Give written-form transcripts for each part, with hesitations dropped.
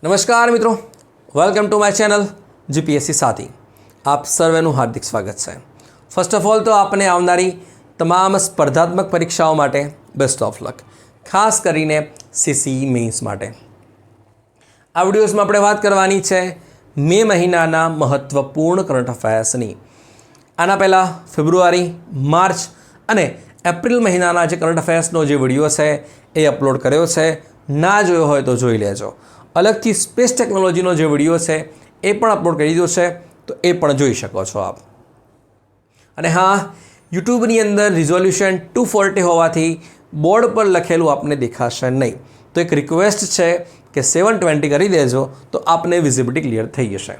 नमस्कार मित्रों, welcome to my channel GPSC साथी। आप સર્વેનું હાર્દિક સ્વાગત છે। ફર્સ્ટ ઓફ ઓલ તો આપને આવનારી તમામ સ્પર્ધાત્મક પરીક્ષાઓ માટે બેસ્ટ ઓફ લક, ખાસ કરીને સીસીઈ મેઇન્સ માટે। આ વિડીયોઝમાં આપણે વાત કરવાની છે મે મહિનાના મહત્વપૂર્ણ કરંટ અફેર્સની। આના પહેલાં ફેબ્રુઆરી, માર્ચ અને એપ્રિલ મહિનાના જે કરંટ અફેર્સનો જે વિડીયો છે એ અપલોડ કર્યો છે। ના જોયો હોય તો જોઈ લેજો। अलगथी स्पेस टेक्नोलॉजीनो जो विडियो है ये पण अपलोड कर दीधो है, तो ये पण जोई शको छो आप। अने हाँ, यूट्यूबनी अंदर रिजोल्यूशन 240 होवाथी बोर्ड पर लखेलू आपने देखाशे नहीं, तो एक रिक्वेस्ट है कि 720 करी देजो तो आपने विजिबिलिटी क्लियर थई जशे।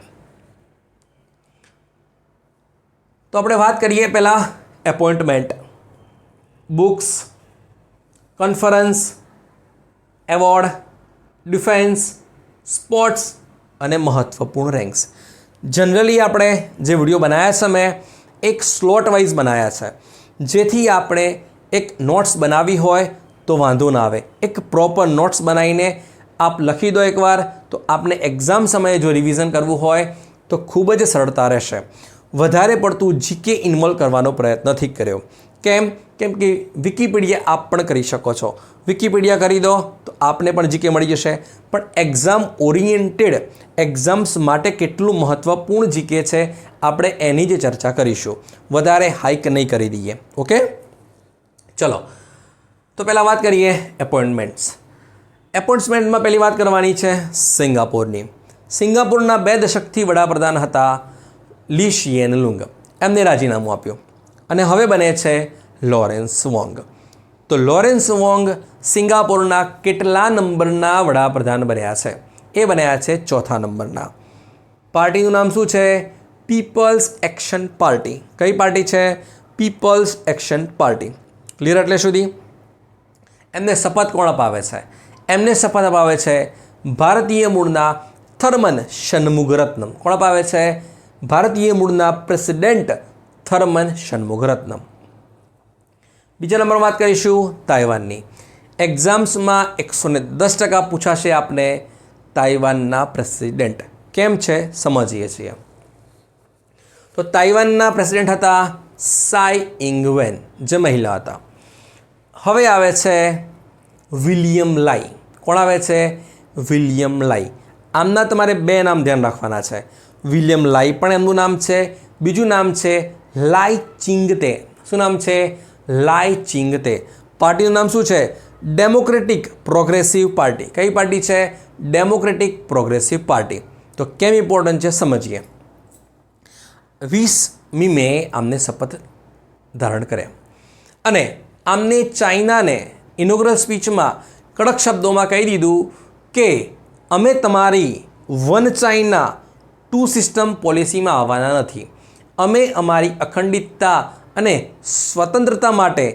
तो आपणे बात करिए पहला appointment, books, conference, award, defence, sports અને મહત્વપૂર્ણ રેન્ક્સ। જનરલી આપણે જે વિડીયો બનાવ્યા છે મેં એક સ્લોટ વાઇઝ બનાવ્યા છે, જેથી આપણે એક નોટ્સ બનાવી હોય તો વાંધો ના આવે। એક પ્રોપર નોટ્સ બનાવીને આપ લખી દો એકવાર, તો આપને એક્ઝામ સમયે જો રિવિઝન કરવું હોય તો ખૂબ જ સરળતા રહેશે। વધારે પડતું જીકે ઇન્વોલ્વ કરવાનો પ્રયત્ન નથી કર્યો। કેમ કે વિકીપીડિયા આપ પણ કરી શકો છો। વિકીપીડિયા કરી દો તો આપને પણ જીકે મળી જશે, પણ એક્ઝામ ઓરિએન્ટેડ એક્ઝામ્સ માટે કેટલું મહત્વપૂર્ણ જીકે છે આપણે એની જ ચર્ચા કરીશું। વધારે હાઈક નહીં કરી દઈએ, ઓકે? ચલો, તો પહેલાં વાત કરીએ એપોઇન્ટમેન્ટ્સ। એપોઇન્ટમેન્ટમાં પહેલી વાત કરવાની છે સિંગાપોરની। સિંગાપોરના 2 દશકથી વડાપ્રધાન હતા લી શિએન લુંગ, એમને રાજીનામું આપ્યું અને હવે બને છે લોરેન્સ વોંગ। તો લોરેન્સ વોંગ સિંગાપોરના કેટલા નંબરના વડાપ્રધાન બન્યા છે? એ બન્યા છે 4થા નંબરના। પાર્ટીનું નામ શું છે? People's Action Party. કઈ પાર્ટી છે? People's Action Party. ક્લિયર એટલે સુધી? એમને શપથ કોણ અપાવે છે? એમને શપથ અપાવે છે ભારતીય મૂળના થર્મન શનમુગરત્નમ। કોણ અપાવે છે? ભારતીય મૂળના પ્રેસિડેન્ટ થર્મન શનમુગરત્નમ। બીજા નંબર વાત કરીશું તાઇવાનની। એક્ઝામ્સમાં 110% પૂછાશે આપને તાઇવાનના પ્રેસિડેન્ટ કેમ છે સમજીએ છીએ। તો તાઇવાનના પ્રેસિડેન્ટ હતા સાઈ ઇંગવેન, જે મહિલા હતા। હવે આવે છે વિલિયમ લાઈ। કોણ આવે છે? વિલિયમ લાઈ। આમના તમારે 2 નામ ધ્યાન રાખવાના છે। વિલિયમ લાઈ પણ એમનું નામ છે, બીજું નામ છે લાઈ ચિંગતે। શું નામ છે? લાઈ ચિંગતે। પાર્ટીનું નામ શું છે? Democratic progressive party. કઈ પાર્ટી છે? Democratic progressive party. તો કેમ ઇમ્પોર્ટન્ટ છે સમજીએ। 20મી મે આમને શપથ ધારણ કર્યા અને આમને ચાઇનાને ઇનોગ્રલ સ્પીચમાં કડક શબ્દોમાં કહી દીધું કે અમે તમારી વન ચાઇના 2 સિસ્ટમ પોલિસીમાં આવવાના નથી। અમે અમારી અખંડિતતા અને સ્વતંત્રતા માટે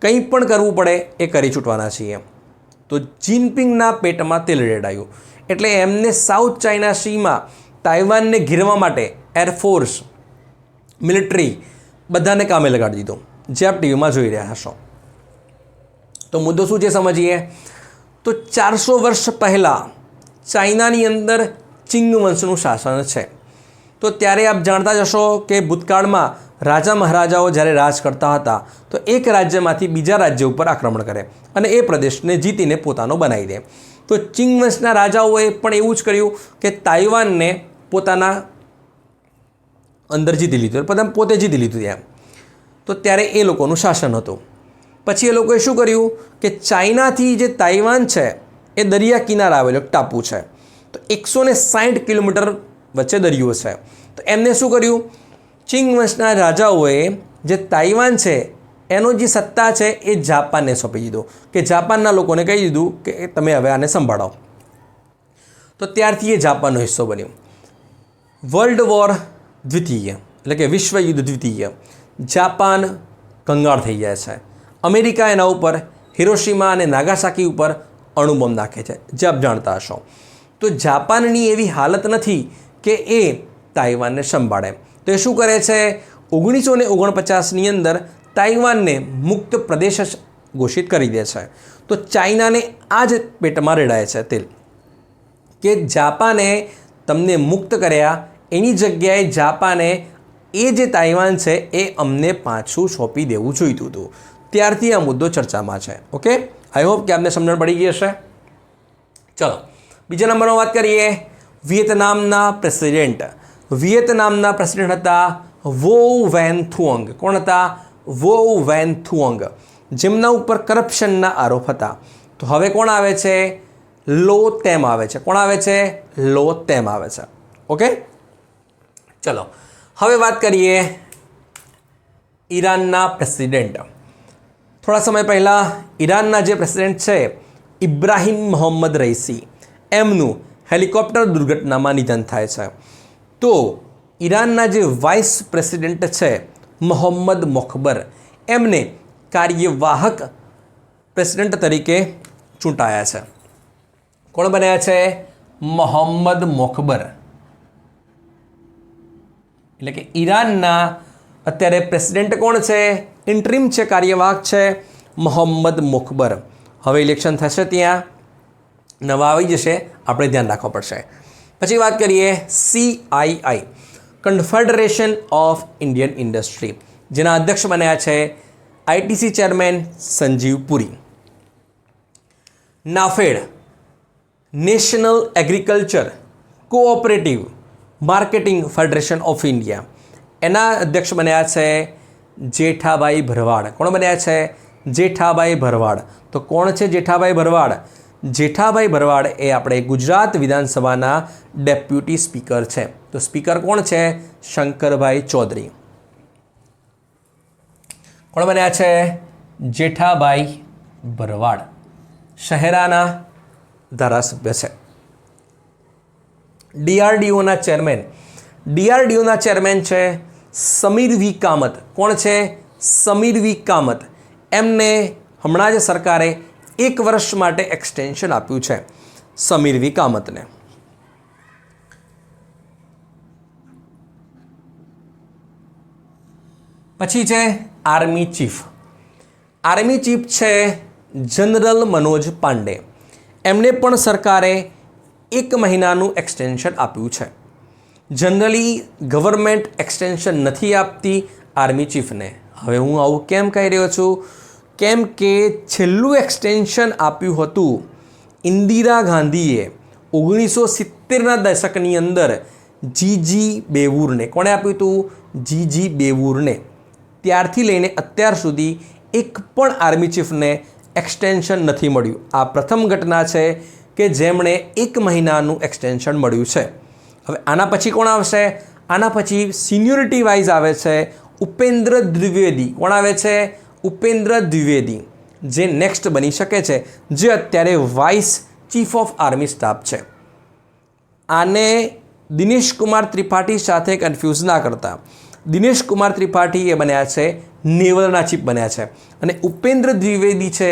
કંઈ પણ કરવું પડે એ કરી છૂટવાના છીએ। તો જિનપિંગના પેટમાં તેલ રેડાયું, એટલે એમને સાઉથ ચાઇના સીમાં તાઇવાનને ઘેરવા માટે એરફોર્સ, મિલિટરી બધાને કામે લગાડી દીધો, જે આપ ટીવીમાં જોઈ રહ્યા હશો। તો મુદ્દો શું છે સમજીએ। તો 400 વર્ષ પહેલાં ચાઇનાની અંદર ચિંગ વંશનું શાસન છે। તો ત્યારે આપ જાણતા જ હશો કે ભૂતકાળમાં રાજા મહારાજાઓ જ્યારે રાજ કરતા હતા તો એક રાજ્યમાંથી બીજા રાજ્ય ઉપર આક્રમણ કરે અને એ પ્રદેશને જીતીને પોતાનો બનાવી દે। તો ચિંગ વંશના રાજાઓએ પણ એવું જ કર્યું કે તાઇવાનને પોતાના અંદર જીતી લીધું, પોતે જીતી લીધું એમ। તો ત્યારે એ લોકોનું શાસન હતું। પછી એ લોકોએ શું કર્યું કે ચાઇનાથી જે તાઇવાન છે એ દરિયા કિનારે આવેલો એક ટાપુ છે, તો 160 કિલોમીટર વચ્ચે દરિયો છે। તો એમને શું કર્યું? ચિંગ વંશના રાજાઓએ જે તાઇવાન છે એનો જે સત્તા છે એ જાપાનને સોંપી દીધો, કે જાપાનના લોકોને કહી દીધું કે તમે હવે આને સંભાળો। તો ત્યારથી એ જાપાનનો હિસ્સો બન્યો। વર્લ્ડ વોર દ્વિતીય એટલે કે વિશ્વયુદ્ધ દ્વિતીય, જાપાન કંગાળ થઈ જાય છે। અમેરિકા એના ઉપર હિરોશિમા અને નાગાસાકી ઉપર અણુબોમ્બ નાખે છે, જે આપ જાણતા હશો। તો જાપાનની એવી હાલત નથી કે એ તાઇવાનને સંભાળે। તો એ શું કરે છે? 1949ની અંદર તાઇવાનને મુક્ત પ્રદેશ જ ઘોષિત કરી દે છે। તો ચાઇનાને આ જ પેટમાં રેડાય છે તેલ। કે જાપાને તમને મુક્ત કર્યા એની જગ્યાએ જાપાને એ જે તાઇવાન છે એ અમને પાછું સોંપી દેવું જોઈતું હતું. ત્યારથી આ મુદ્દો ચર્ચામાં છે. ઓકે, આઈ હોપ કે આપને સમજણ પડી ગઈ હશે. ચલો બીજા નંબરમાં વાત કરીએ. વિયેતનામના પ્રેસિડેન્ટ હતા વો વેન થુઓંગ. કોણ હતા? વો વેન થુઓંગ, જેમના ઉપર કરપ્શનના આરોપ હતા. તો હવે કોણ આવે છે? લો તેમ આવે છે. કોણ આવે છે? લો તેમ આવે છે. ઓકે, ચલો હવે વાત કરીએ ઈરાનના પ્રેસિડેન્ટ. થોડા સમય પહેલાં ઈરાનના જે પ્રેસિડેન્ટ છે ઇબ્રાહિમ મોહમ્મદ રઈસી, એમનું હેલિકોપ્ટર દુર્ઘટનામાં નિધન થાય છે. તો ઈરાનના જે વાઇસ પ્રેસિડેન્ટ છે મોહમ્મદ મોખબર, એમને કાર્યવાહક પ્રેસિડેન્ટ તરીકે ચૂંટાયા છે. કોણ બન્યા છે? મોહમ્મદ મોખબર. એટલે કે ઈરાનના અત્યારે પ્રેસિડેન્ટ કોણ છે? ઇન્ટરીમ છે, કાર્યવાહક છે મોહમ્મદ મોખબર. હવે ઇલેક્શન થશે, ત્યાં નવા આવી જશે, આપણે ધ્યાન રાખવા પડશે. પછી વાત કરીએ CII, Confederation of Indian Industry, જેના અધ્યક્ષ બન્યા છે ITC chairman Sanjiv Puri. NAFED, National Agriculture Cooperative Marketing Federation of India, એના અધ્યક્ષ બન્યા છે જેઠાભાઈ ભરવાડ. કોણ બન્યા છે? જેઠાભાઈ ભરવાડ. તો કોણ છે જેઠાભાઈ ભરવાડ? જેઠાભાઈ ભરવાડ એ આપણે ગુજરાત વિધાનસભાના ડેપ્યુટી સ્પીકર છે. તો સ્પીકર કોણ છે? શંકરભાઈ ચૌધરી. કોણ બન્યા છે? જેઠાભાઈ ભરવાડ. શહેરાના ધારાસભ્ય છે. DRDOના ચેરમેન છે સમીર વી કામત. કોણ છે? સમીર વી કામત. એમને હમણાં જ સરકારે 1 વર્ષ માટે એક્સટેન્શન આપ્યું છે સમીર વી કામતને. પછી છે આર્મી ચીફ. આર્મી ચીફ છે જનરલ મનોજ પાંડે. એમને પણ સરકારે 1 મહિનાનું એક્સટેન્શન આપ્યું છે. જનરલી ગવર્મેન્ટ એક્સટેન્શન નથી આપતી આર્મી ચીફને. હવે હું આવું કેમ કહી રહ્યો છું? કેમ કે છેલ્લું એક્સટેન્શન આપ્યું હતું ઇન્દિરા ગાંધીએ 1970ના દશકની અંદર જીજી બેવૂરને. કોણે આપ્યું હતું? જીજી બેવૂરને. ત્યારથી લઈને અત્યાર સુધી એક પણ આર્મી ચીફને એક્સટેન્શન નથી મળ્યું. આ પ્રથમ ઘટના છે કે જેમણે 1 મહિનાનું એક્સટેન્શન મળ્યું છે. હવે આના પછી કોણ આવશે? આના પછી સિનિયોરિટી વાઇઝ આવે છે ઉપેન્દ્ર દ્વિવેદી. કોણ આવે છે? ઉપેન્દ્ર દ્વિવેદી, જે નેક્સ્ટ બની શકે છે, જે અત્યારે vice chief of army staff છે. આને દિનેશ કુમાર ત્રિપાઠી સાથે કન્ફ્યુઝ ના કરતા. દિનેશ કુમાર ત્રિપાઠી એ બન્યા છે નેવલના ચીફ બન્યા છે, અને ઉપેન્દ્ર દ્વિવેદી છે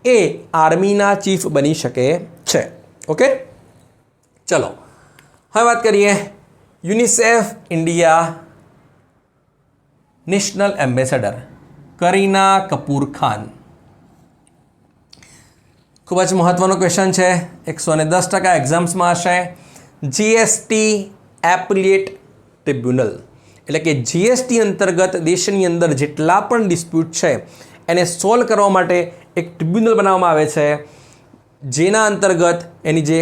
એ આર્મીના ચીફ બની શકે છે. ઓકે, ચલો હવે વાત કરીએ UNICEF India national ambassador Kareena Kapoor Khan. ખૂબ જ મહત્ત્વનો ક્વેશ્ચન છે, 110% એક્ઝામ્સમાં હશે. GST એપ્લિએટ ટ્રિબ્યુનલ, એટલે કે GST અંતર્ગત દેશની અંદર જેટલા પણ ડિસ્પ્યુટ છે એને સોલ્વ કરવા માટે એક ટ્રિબ્યુનલ બનાવવામાં આવે છે, જેના અંતર્ગત એની જે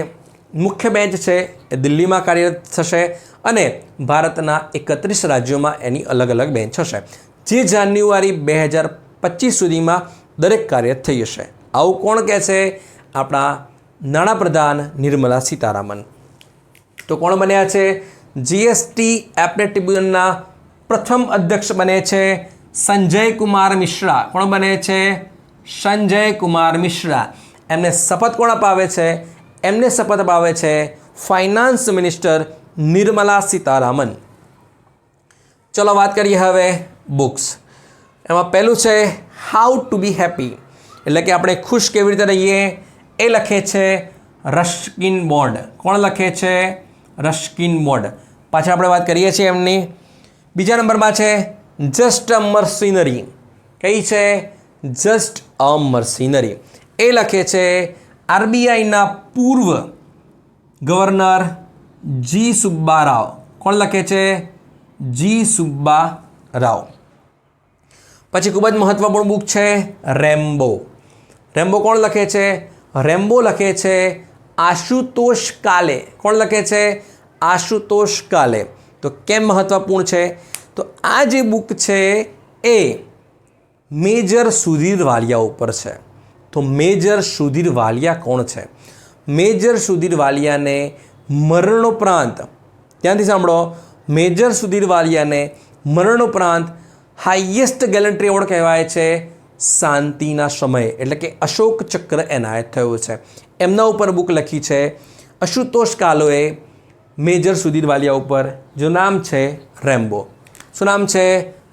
મુખ્ય બેન્ચ છે એ દિલ્હીમાં કાર્યરત થશે અને ભારતના 31 રાજ્યોમાં એની અલગ અલગ બેન્ચ હશે, જે જાન્યુઆરી 2025 સુધીમાં દરેક કાર્યરત થઈ જશે. આવું કોણ કહે છે? આપણા નાણાપ્રધાન નિર્મલા સીતારામન. તો કોણ બન્યા છે? GST એપ્લેટ ટ્રિબ્યુનલના પ્રથમ અધ્યક્ષ બને છે સંજય કુમાર મિશ્રા. કોણ બને છે? સંજય કુમાર મિશ્રા. એમને શપથ કોણ અપાવે છે? એમને શપથ અપાવે છે ફાઇનાન્સ મિનિસ્ટર નિર્મલા સીતારામન. ચલો વાત કરીએ હવે બુક્સ. એમાં પહેલું છે હાઉ ટુ બી હેપી, એટલે કે આપણે ખુશ કેવી રીતે રહીએ, એ લખે છે રસ્કિન બોન્ડ. કોણ લખે છે? Ruskin bond. પાછળ આપણે વાત કરીએ છીએ એમની. બીજા નંબરમાં છે જસ્ટ અ મર્સિનરી. કઈ છે? Just a મર્સિનરી. એ લખે છે RBIના પૂર્વ ગવર્નર જી સુબ્બા રાવ. કોણ લખે છે? જી સુબ્બા રાવ. પછી ખૂબ જ મહત્વપૂર્ણ બુક છે રેમ્બો. રેમ્બો કોણ લખે છે? રેમ્બો લખે છે આશુતોષ કાલે. કોણ લખે છે? આશુતોષ કાલે. તો કેમ મહત્વપૂર્ણ છે? તો આ જે બુક છે એ મેજર સુધીર વાલિયા ઉપર છે. તો મેજર સુધીર વાલિયા કોણ છે? મેજર સુધીર વાલિયાને મરણોપરાંત, ત્યાંથી સાંભળો, મેજર સુધીર વાલિયાને મરણોપરાંત હાઈએસ્ટ ગેલેન્ટ્રી એવોર્ડ કહેવાય છે શાંતિના સમયે, એટલે કે અશોક ચક્ર એનાયત થયો છે. એમના ઉપર બુક લખી છે આશુતોષ કાલોએ મેજર સુધીર વાલિયા ઉપર, જો નામ છે રેમ્બો. શું નામ છે?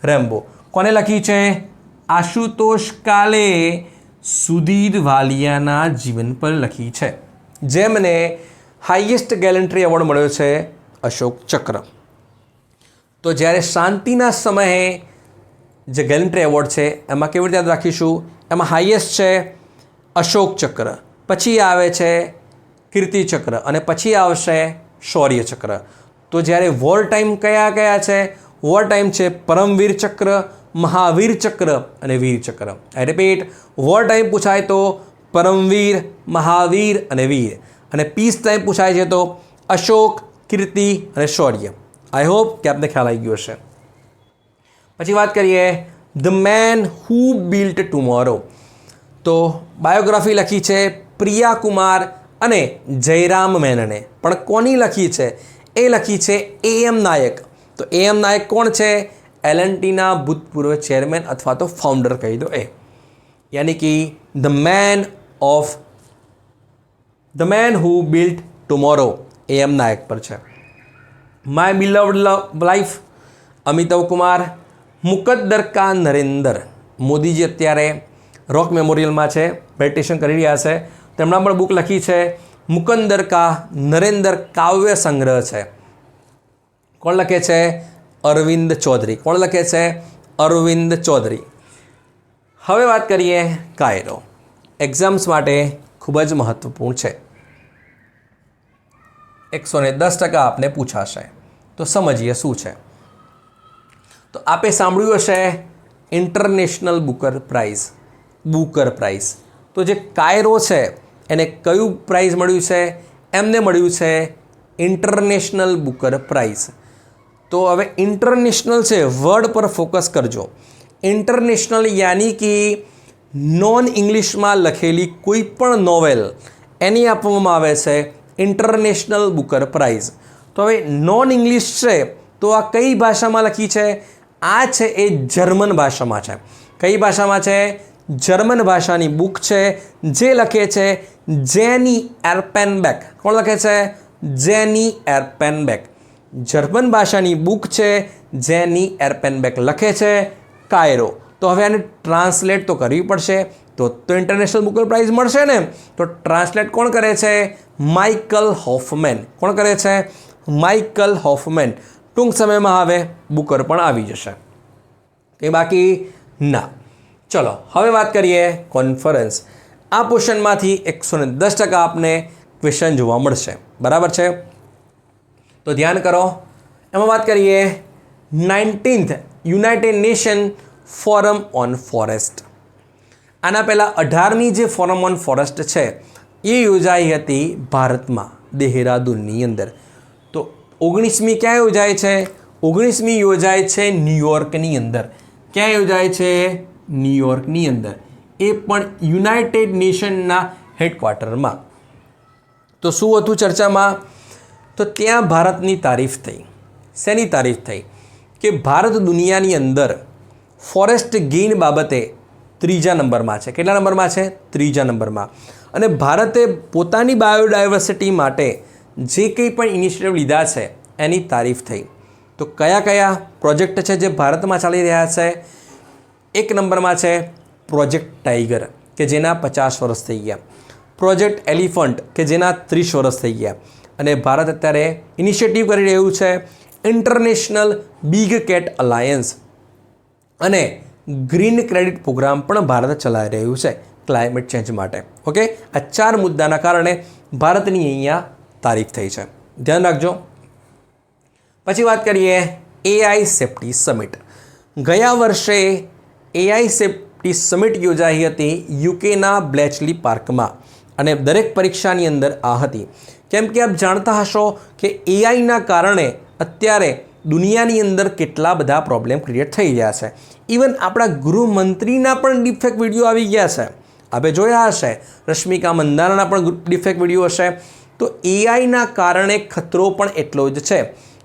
રેમ્બો. કોને લખી છે? આશુતોષ કાલે સુધીર વાલિયાના જીવન પર લખી છે, જેમને હાઈએસ્ટ ગેલેન્ટ્રી એવોર્ડ મળ્યો છે અશોક ચક્ર. તો જ્યારે શાંતિના સમયે જે ગેલેન્ટ્રી એવોર્ડ છે એમાં કેવી રીતે યાદ રાખીશું? એમાં હાઈએસ્ટ છે અશોક ચક્ર, પછી આવે છે કીર્તિ ચક્ર અને પછી આવશે શૌર્ય ચક્ર. તો જ્યારે વોર ટાઈમ કયા કયા છે? વોર ટાઈમ છે પરમવીર ચક્ર, મહાવીર ચક્ર અને વીર ચક્ર. આઈ રિપીટ, વોર ટાઈમ પૂછાય તો પરમવીર, મહાવીર અને વીર, અને પીસ ટાઈમ પૂછાય છે તો અશોક, કીર્તિ અને શૌર્ય. આઈ હોપ કે આપને ખ્યાલ આવી ગયો હશે. પછી વાત કરીએ the man who built tomorrow. તો બાયોગ્રાફી લખી છે પ્રિયા કુમાર અને જયરામ મેનને. પણ કોની લખી છે? એ લખી છે AM નાયક. તો AM નાયક કોણ છે? L&Tના ભૂતપૂર્વ ચેરમેન અથવા તો ફાઉન્ડર કહી દો એ. યાની કે the man who built tomorrow AM Naik પર છે. My beloved life Amitabh Kumar. Muqaddar ka Narendra. Modiji અત્યારે રોક મેમોરિયલમાં છે, મેડિટેશન કરી રહ્યા છે. તેમના પણ બુક લખી છે મુકદ્દર કા નરેન્દર કાવ્ય સંગ્રહ છે. કોણ લખે છે? અરવિંદ ચૌધરી. કોણ લખે છે? અરવિંદ ચૌધરી. હવે વાત કરીએ કાયરો. એક્ઝામ્સ માટે ખૂબ જ મહત્વપૂર્ણ છે. 110% આપને પૂછાશે. તો સમજીએ શું છે. તો આપે સાંભળ્યું હશે international Booker prize. Booker prize. તો જે કાયરો છે એને કયું પ્રાઇઝ મળ્યું છે? એમને મળ્યું છે ઇન્ટરનેશનલ બુકર પ્રાઇઝ. તો હવે ઇન્ટરનેશનલ છે, વર્ડ પર ફોકસ કરજો. ઇન્ટરનેશનલ યાની કે નોન ઇંગ્લિશમાં લખેલી કોઈ પણ નોવેલ એની આપવામાં આવે છે ઇન્ટરનેશનલ બુકર પ્રાઇઝ. તો હવે નોન ઇંગ્લિશ છે તો આ કઈ ભાષામાં લખી છે? આ છે એ જર્મન ભાષામાં છે. કઈ ભાષામાં છે? જર્મન ભાષાની બુક છે, જે લખે છે જેની એરપેનબેક. કોણ લખે છે? જેની એરપેનબેક. જર્મન ભાષાની બુક છે, જેની એરપેનબેક લખે છે કાયરો. તો હવે આને ટ્રાન્સલેટ તો કરવી પડશે, તો ઇન્ટરનેશનલ બુકર પ્રાઇઝ મળશે ને. તો ટ્રાન્સલેટ કોણ કરે છે? Michael Hofmann. કોણ કરે છે? Michael Hofmann. ટૂંક સમયમાં હવે બુકર પણ આવી જશે. કંઈ બાકી ના. ચલો હવે વાત કરીએ કોન્ફરન્સ. આ પોર્શનમાંથી 110% આપને ક્વેશ્ચન જોવા મળશે. બરાબર છે? તો ધ્યાન કરો. એમાં વાત કરીએ 19th United nation forum on forest. આના પહેલાં 18મી જે ફોરમ ઓન ફોરેસ્ટ છે એ યોજાઈ હતી ભારતમાં, દેહરાદૂનની અંદર. તો 19મી ક્યાં યોજાય છે? 19મી યોજાય છે ન્યૂયોર્કની અંદર. ક્યાં યોજાય છે? ન્યૂયોર્કની અંદર. એ પણ યુનાઇટેડ નેશનના હેડક્વાર્ટરમાં. તો શું હતું ચર્ચામાં? તો ત્યાં ભારતની તારીફ થઈ. શેની તારીફ થઈ? કે ભારત દુનિયાની અંદર ફોરેસ્ટ ગેઇન બાબતે 3જા નંબરમાં છે. કેટલા નંબરમાં છે? 3જા નંબરમાં. અને ભારતે પોતાની બાયોડાયવર્સિટી માટે જે કંઈ પણ ઇનિશિયેટિવ લીધા છે એની તારીફ થઈ. તો કયા કયા પ્રોજેક્ટ છે જે ભારતમાં ચાલી રહ્યા છે? 1 નંબરમાં છે પ્રોજેક્ટ ટાઈગર, કે જેના 50 વર્ષ થઈ ગયા. પ્રોજેક્ટ એલિફન્ટ, કે જેના 30 વર્ષ થઈ ગયા. અને ભારત અત્યારે ઇનિશિયેટિવ કરી રહ્યું છે ઇન્ટરનેશનલ બિગ કેટ અલાયન્સ, અને ગ્રીન ક્રેડિટ પ્રોગ્રામ પણ ભારત ચલાવી રહ્યું છે ક્લાઇમેટ ચેન્જ માટે. ઓકે, આ 4 મુદ્દાના કારણે ભારતની અહીંયા તારીફ થઈ છે, ધ્યાન રાખજો. પછી વાત કરીએ એઆઈ સેફ્ટી સમિટ. ગયા વર્ષે એઆઈ સેફ્ટી સમિટ યોજાઈ હતી યુકેના બ્લેચલી પાર્કમાં અને દરેક પરીક્ષાની અંદર આ હતી. કેમ કે આપ જાણતા હશો કે એઆઈના કારણે અત્યારે દુનિયાની અંદર કેટલા બધા પ્રોબ્લેમ ક્રિએટ થઈ ગયા છે. ઇવન આપણા ગૃહમંત્રીના પણ ડીપફેક વિડીયો આવી ગયા છે, આપણે જોયા હશે. રશ્મિકા મંદાનાના પણ ડીપફેક વિડીયો હશે. તો એઆઈના કારણે ખતરો પણ એટલો જ છે.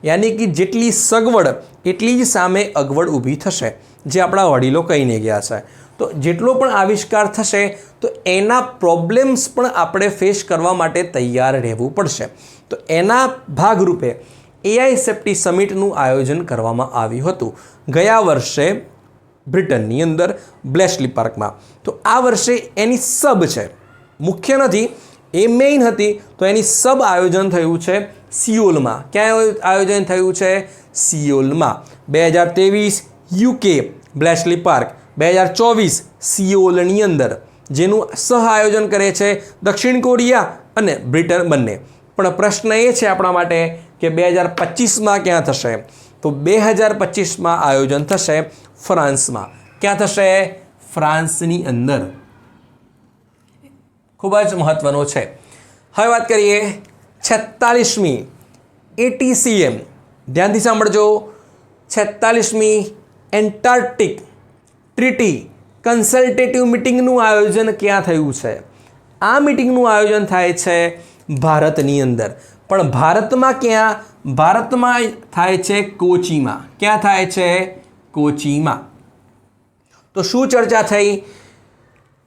યાની કે જેટલી સગવડ એટલી જ સામે અગવડ ઊભી થશે, જે આપણા વડીલો કહીને ગયા છે. તો જેટલો પણ આવિષ્કાર થશે તો એના પ્રોબ્લેમ્સ પણ આપણે ફેસ કરવા માટે તૈયાર રહેવું પડશે. તો એના ભાગરૂપે એઆઈ સેફ્ટી સમિટનું આયોજન કરવામાં આવ્યું હતું ગયા વર્ષે બ્રિટનની અંદર બ્લેચલી પાર્કમાં. તો આ વર્ષે એની સબ છે, મુખ્ય નથી, એ મેઇન હતી. તો એની સબ આયોજન થયું છે સિયોલમાં. ક્યાં આયોજન થયું છે? સિયોલમાં. 2023 યુકે બ્લેચલી પાર્ક, 2024 સિયોલની અંદર, જેનું સહ આયોજન કરે છે દક્ષિણ કોરિયા અને બ્રિટન બંને. પણ પ્રશ્ન એ છે આપણા માટે કે 2025માં ક્યાં થશે? તો 2025માં આયોજન થશે ફ્રાન્સમાં. ક્યાં થશે? ફ્રાન્સની અંદર. ખૂબ જ મહત્વનો છે. હવે વાત કરીએ 46મી ATCM. ધ્યાનથી સાંભળજો. 46મી એન્ટાર્કટિક ટ્રીટી કન્સલ્ટેટિવ મિટિંગનું આયોજન ક્યાં થયું છે? આ મિટિંગનું આયોજન થાય છે ભારતની અંદર. પણ ભારતમાં ક્યાં? ભારતમાં થાય છે કોચીમાં. ક્યાં થાય છે? કોચીમાં. તો શું ચર્ચા થઈ?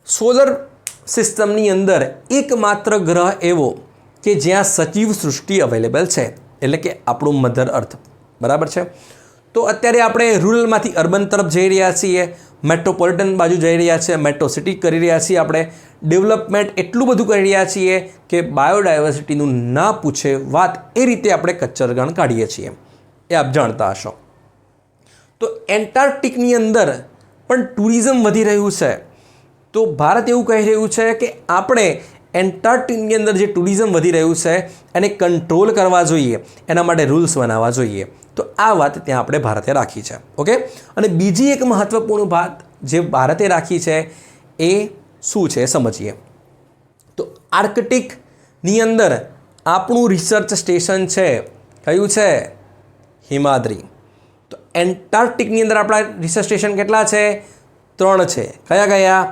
સોલર સિસ્ટમની અંદર એકમાત્ર ગ્રહ એવો કે જ્યાં સજીવ સૃષ્ટિ અવેલેબલ છે, એટલે કે આપણું મધર અર્થ. બરાબર છે. તો અત્યારે આપણે રૂરલમાંથી અર્બન તરફ જઈ રહ્યા છીએ, મેટ્રોપોલિટન બાજુ જઈ રહ્યા છીએ, મેટ્રો સિટી કરી રહ્યા છીએ. આપણે ડેવલપમેન્ટ એટલું બધું કરી રહ્યા છીએ કે બાયોડાયવર્સિટીનું ના પૂછે વાત, એ રીતે આપણે કચ્ચરગણ કાઢીએ છીએ. એ આપ જાણતા હશો. તો એન્ટાર્કટિકની અંદર પણ ટુરિઝમ વધી રહ્યું છે. તો ભારત એવું કહી રહ્યું છે કે આપણે એન્ટાર્કટિકની અંદર જે ટુરિઝમ વધી રહ્યું છે એને કંટ્રોલ કરવા જોઈએ, એના માટે રૂલ્સ બનાવવા જોઈએ. તો આ વાત ત્યાં આપણે ભારતે રાખી છે. ઓકે. અને બીજી એક મહત્ત્વપૂર્ણ વાત જે ભારતે રાખી છે એ શું છે સમજીએ. તો આર્કટિકની અંદર આપણું રિસર્ચ સ્ટેશન છે, કયું છે? હિમાદ્રી. તો એન્ટાર્કટિકની અંદર આપણા રિસર્ચ સ્ટેશન કેટલા છે? 3 છે. કયા કયા?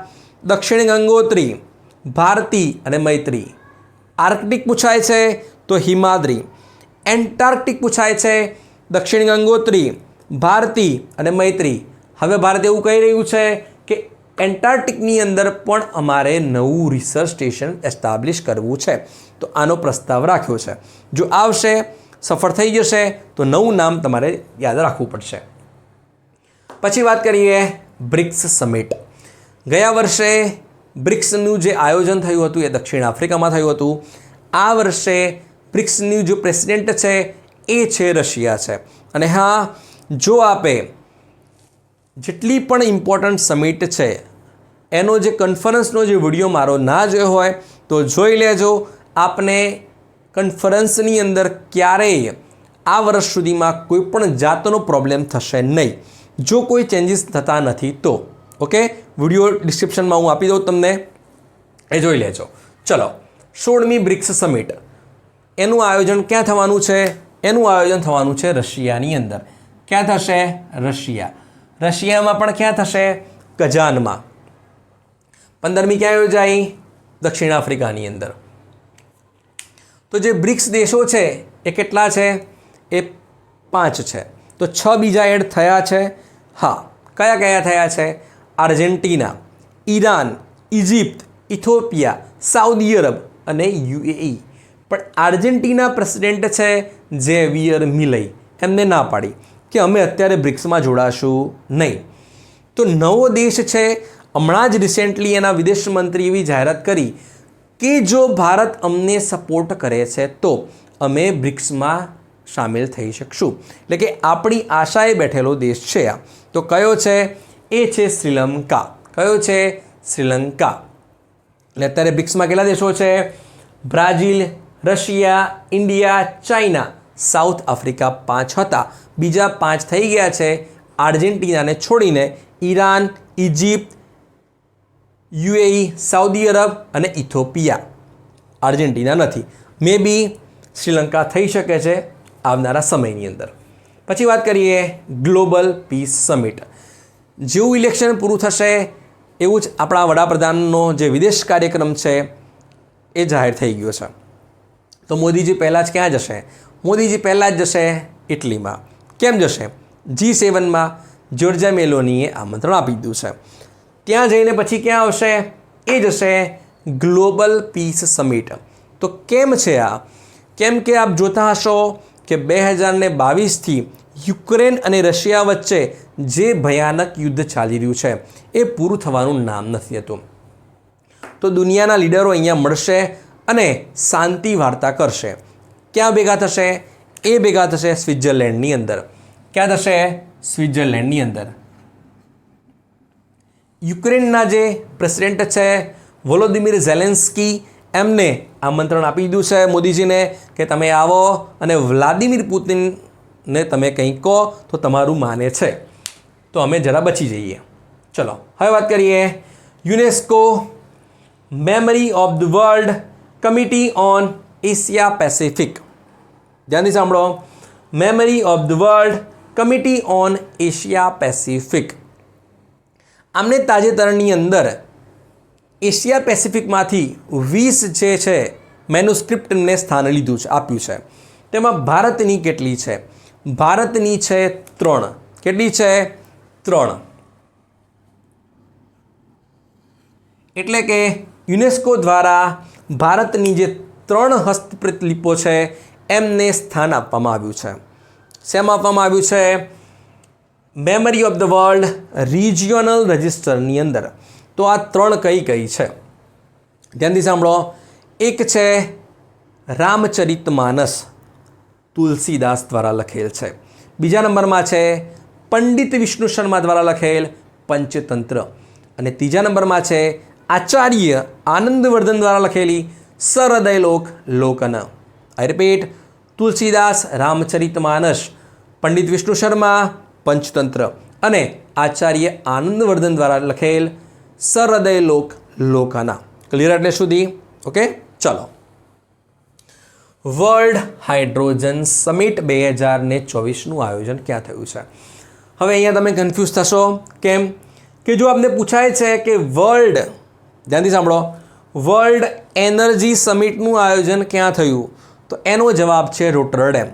દક્ષિણ ગંગોત્રી, ભારતી અને મૈત્રી. આર્કટિક પૂછાય છે તો હિમાદ્રી. એન્ટાર્કટિક પૂછાય છે, દક્ષિણ ગંગોત્રી, ભારતી અને મૈત્રી. હવે ભારત એવું કહી રહ્યું છે કે એન્ટાર્કટિકની અંદર પણ અમારે નવું રિસર્ચ સ્ટેશન એસ્ટાબ્લિશ કરવું છે. તો આનો પ્રસ્તાવ રાખ્યો છે. જો આવશે, સફળ થઈ જશે તો નવું નામ તમારે યાદ રાખવું પડશે. પછી વાત કરીએ બ્રિક્સ સમિટ. ગયા વર્ષે બ્રિક્સનું જે આયોજન થયું હતું એ દક્ષિણ આફ્રિકામાં થયું હતું. આ વર્ષે બ્રિક્સનું જે પ્રેસિડેન્ટ છે એ છે રશિયા છે. અને હા, જો આપે જેટલી પણ ઇમ્પોર્ટન્ટ સમિટ છે એનો જે કોન્ફરન્સનો જે વિડીયો મારો ના જોયો હોય તો જોઈ લેજો. આપને કોન્ફરન્સની અંદર ક્યારેય આ વર્ષ સુધીમાં કોઈ પણ જાતનો પ્રોબ્લેમ થશે નહીં, જો કોઈ ચેન્જીસ થતા નથી તો. ઓકે. વિડીયો ડિસ્ક્રિપ્શનમાં હું આપી દઉં તમને, એ જોઈ લેજો. ચલો, 16મી બ્રિક્સ સમિટ, એનું આયોજન ક્યાં થવાનું છે? એનું આયોજન થવાનું છે રશિયાની અંદર. ક્યાં થશે? રશિયા. રશિયામાં પણ ક્યાં થશે? કઝાનમાં. 15મી ક્યાં યોજાઈ? દક્ષિણ આફ્રિકાની અંદર. તો જે બ્રિક્સ દેશો છે એ કેટલા છે? એ 5 છે. તો 6 બીજા એડ થયા છે. હા, કયા કયા થયા છે? Argentina, Iran, Egypt, Ethiopia, Saudi Arab અને UAE. પણ આર્જેન્ટિના પ્રેસિડેન્ટ છે ઝેવિયર મિલઈ, એમને ના પાડી કે અમે અત્યારે બ્રિક્સમાં જોડાશું નહીં. તો નવો દેશ છે. હમણાં જ રિસેન્ટલી એના વિદેશ મંત્રી એવી જાહેરાત કરી કે જો ભારત અમને સપોર્ટ કરે છે તો અમે બ્રિક્સમાં સામેલ થઈ શકશું. એટલે કે આપણી આશાએ બેઠેલો દેશ છે આ. તો કયો છે? એ છે શ્રીલંકા. કયો છે? શ્રીલંકા. એટલે અત્યારે બ્રિક્સમાં કેટલા દેશો છે? Brazil, Russia, India, China, south Africa 5 હતા. બીજા 5 થઈ ગયા છે આર્જેન્ટિનાને છોડીને. Iran, Egypt, UAE, Saudi Arab અને ઇથોપિયા. આર્જેન્ટિના નથી. મે બી શ્રીલંકા થઈ શકે છે આવનારા સમયની અંદર. પછી વાત કરીએ ગ્લોબલ પીસ સમિટ. જેવું ઇલેક્શન પૂરું થશે એવું જ આપણા વડાપ્રધાનનો જે વિદેશ કાર્યક્રમ છે એ જાહેર થઈ ગયો છે. તો મોદીજી પહેલાં જ ક્યાં જશે? મોદીજી પહેલાં જ જશે ઇટલીમાં. કેમ જશે? G7માં જોર્જા મેલોનીએ આમંત્રણ આપી દીધું છે. ત્યાં જઈને પછી ક્યાં આવશે? એ જશે ગ્લોબલ પીસ સમિટ. તો કેમ છે આ? કેમ કે આપ જોતા હશો કે 2022થી યુક્રેન અને રશિયા વચ્ચે જે ભયાનક યુદ્ધ ચાલી રહ્યું છે એ પૂરું થવાનું નામ નથી હતું. તો દુનિયાના લીડરો અહીંયા મળશે અને શાંતિ વાર્તા કરશે. ક્યાં ભેગા થશે? એ ભેગા થશે સ્વિટ્ઝરલેન્ડની અંદર. ક્યાં થશે? સ્વિટ્ઝરલેન્ડની અંદર. યુક્રેનના જે પ્રેસિડેન્ટ છે વોલોદિમીર ઝેલેન્સ્કી એમને આમંત્રણ આપી દીધું છે મોદીજીને કે તમે આવો અને વ્લાદિમીર પુતિનને તમે કંઈ કહો તો તમારું માને છે. તો અમે જરા બચી જઈએ. ચલો હવે વાત કરીએ UNESCO memory of the world committee on Asia Pacific. ધ્યાનથી સાંભળો. Memory of the world committee on Asia Pacific. આમને તાજેતરની અંદર એશિયા પેસિફિકમાંથી 20 જે છે મેન્યુસ્ક્રિપ્ટને સ્થાન લીધું છે, આપ્યું છે. તેમાં ભારતની કેટલી છે? ભારતની છે 3. કેટલી છે? 3. એટલે કે યુનેસ્કો દ્વારા ભારતની જે 3 હસ્તપ્રતિલિપો છે એમને સ્થાન આપવામાં આવ્યું છે. શેમાં આપવામાં આવ્યું છે? Memory of the world regional રજિસ્ટરની અંદર. તો આ 3 કઈ કઈ છે? ધ્યાનથી સાંભળો. એક છે રામચરિતમાનસ, તુલસીદાસ દ્વારા લખેલ છે. બીજા નંબરમાં છે પંડિત વિષ્ણુ શર્મા દ્વારા લખેલ પંચતંત્ર. અને ત્રીજા નંબરમાં છે આચાર્ય આનંદવર્ધન દ્વારા લખેલી સહૃદયલોક લોકન. આઈ રિપીટ, તુલસીદાસ રામચરિતમાનસ, પંડિત વિષ્ણુ શર્મા પંચતંત્ર અને આચાર્ય આનંદવર્ધન દ્વારા લખેલ સહૃદયલોક લોકાના. ક્લિયર એટલે સુધી? ઓકે, ચલો. વર્લ્ડ હાઇડ્રોજન સમિટ 2024નું આયોજન ક્યાં થયું છે? હવે અહીંયા તમે કન્ફ્યુઝ થશો. કેમ કે જો આપને પૂછાય છે કે વર્લ્ડ, ધ્યાનથી સાંભળો, વર્લ્ડ એનર્જી સમિટનું આયોજન ક્યાં થયું? તો એનો જવાબ છે રોટરડેમ.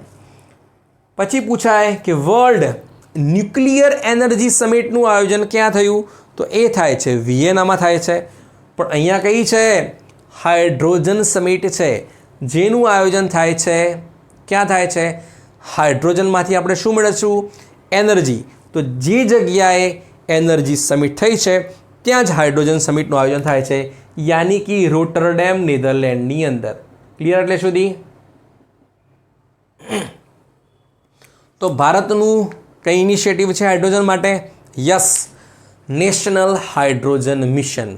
પછી પૂછાય કે વર્લ્ડ ન્યુક્લિયર એનર્જી સમિટનું આયોજન ક્યાં થયું? તો એ થાય છે વિયેનામાં થાય છે. પણ અહીંયા કઈ છે? હાઇડ્રોજન સમિટ છે જેનું આયોજન થાય છે ક્યાં થાય છે? હાઇડ્રોજનમાંથી આપણે શું મેળવીશું? એનર્જી. તો જે જગ્યાએ એનર્જી સમિટ થઈ છે ત્યાં જ હાઇડ્રોજન સમિટનું આયોજન થાય છે, યાની કે રોટરડેમ નેધરલેન્ડની અંદર. ક્લિયર એટલે સુધી? તો ભારતનું કઈ ઇનિશિયેટિવ છે હાઇડ્રોજન માટે? યસ, નેશનલ હાઇડ્રોજન મિશન,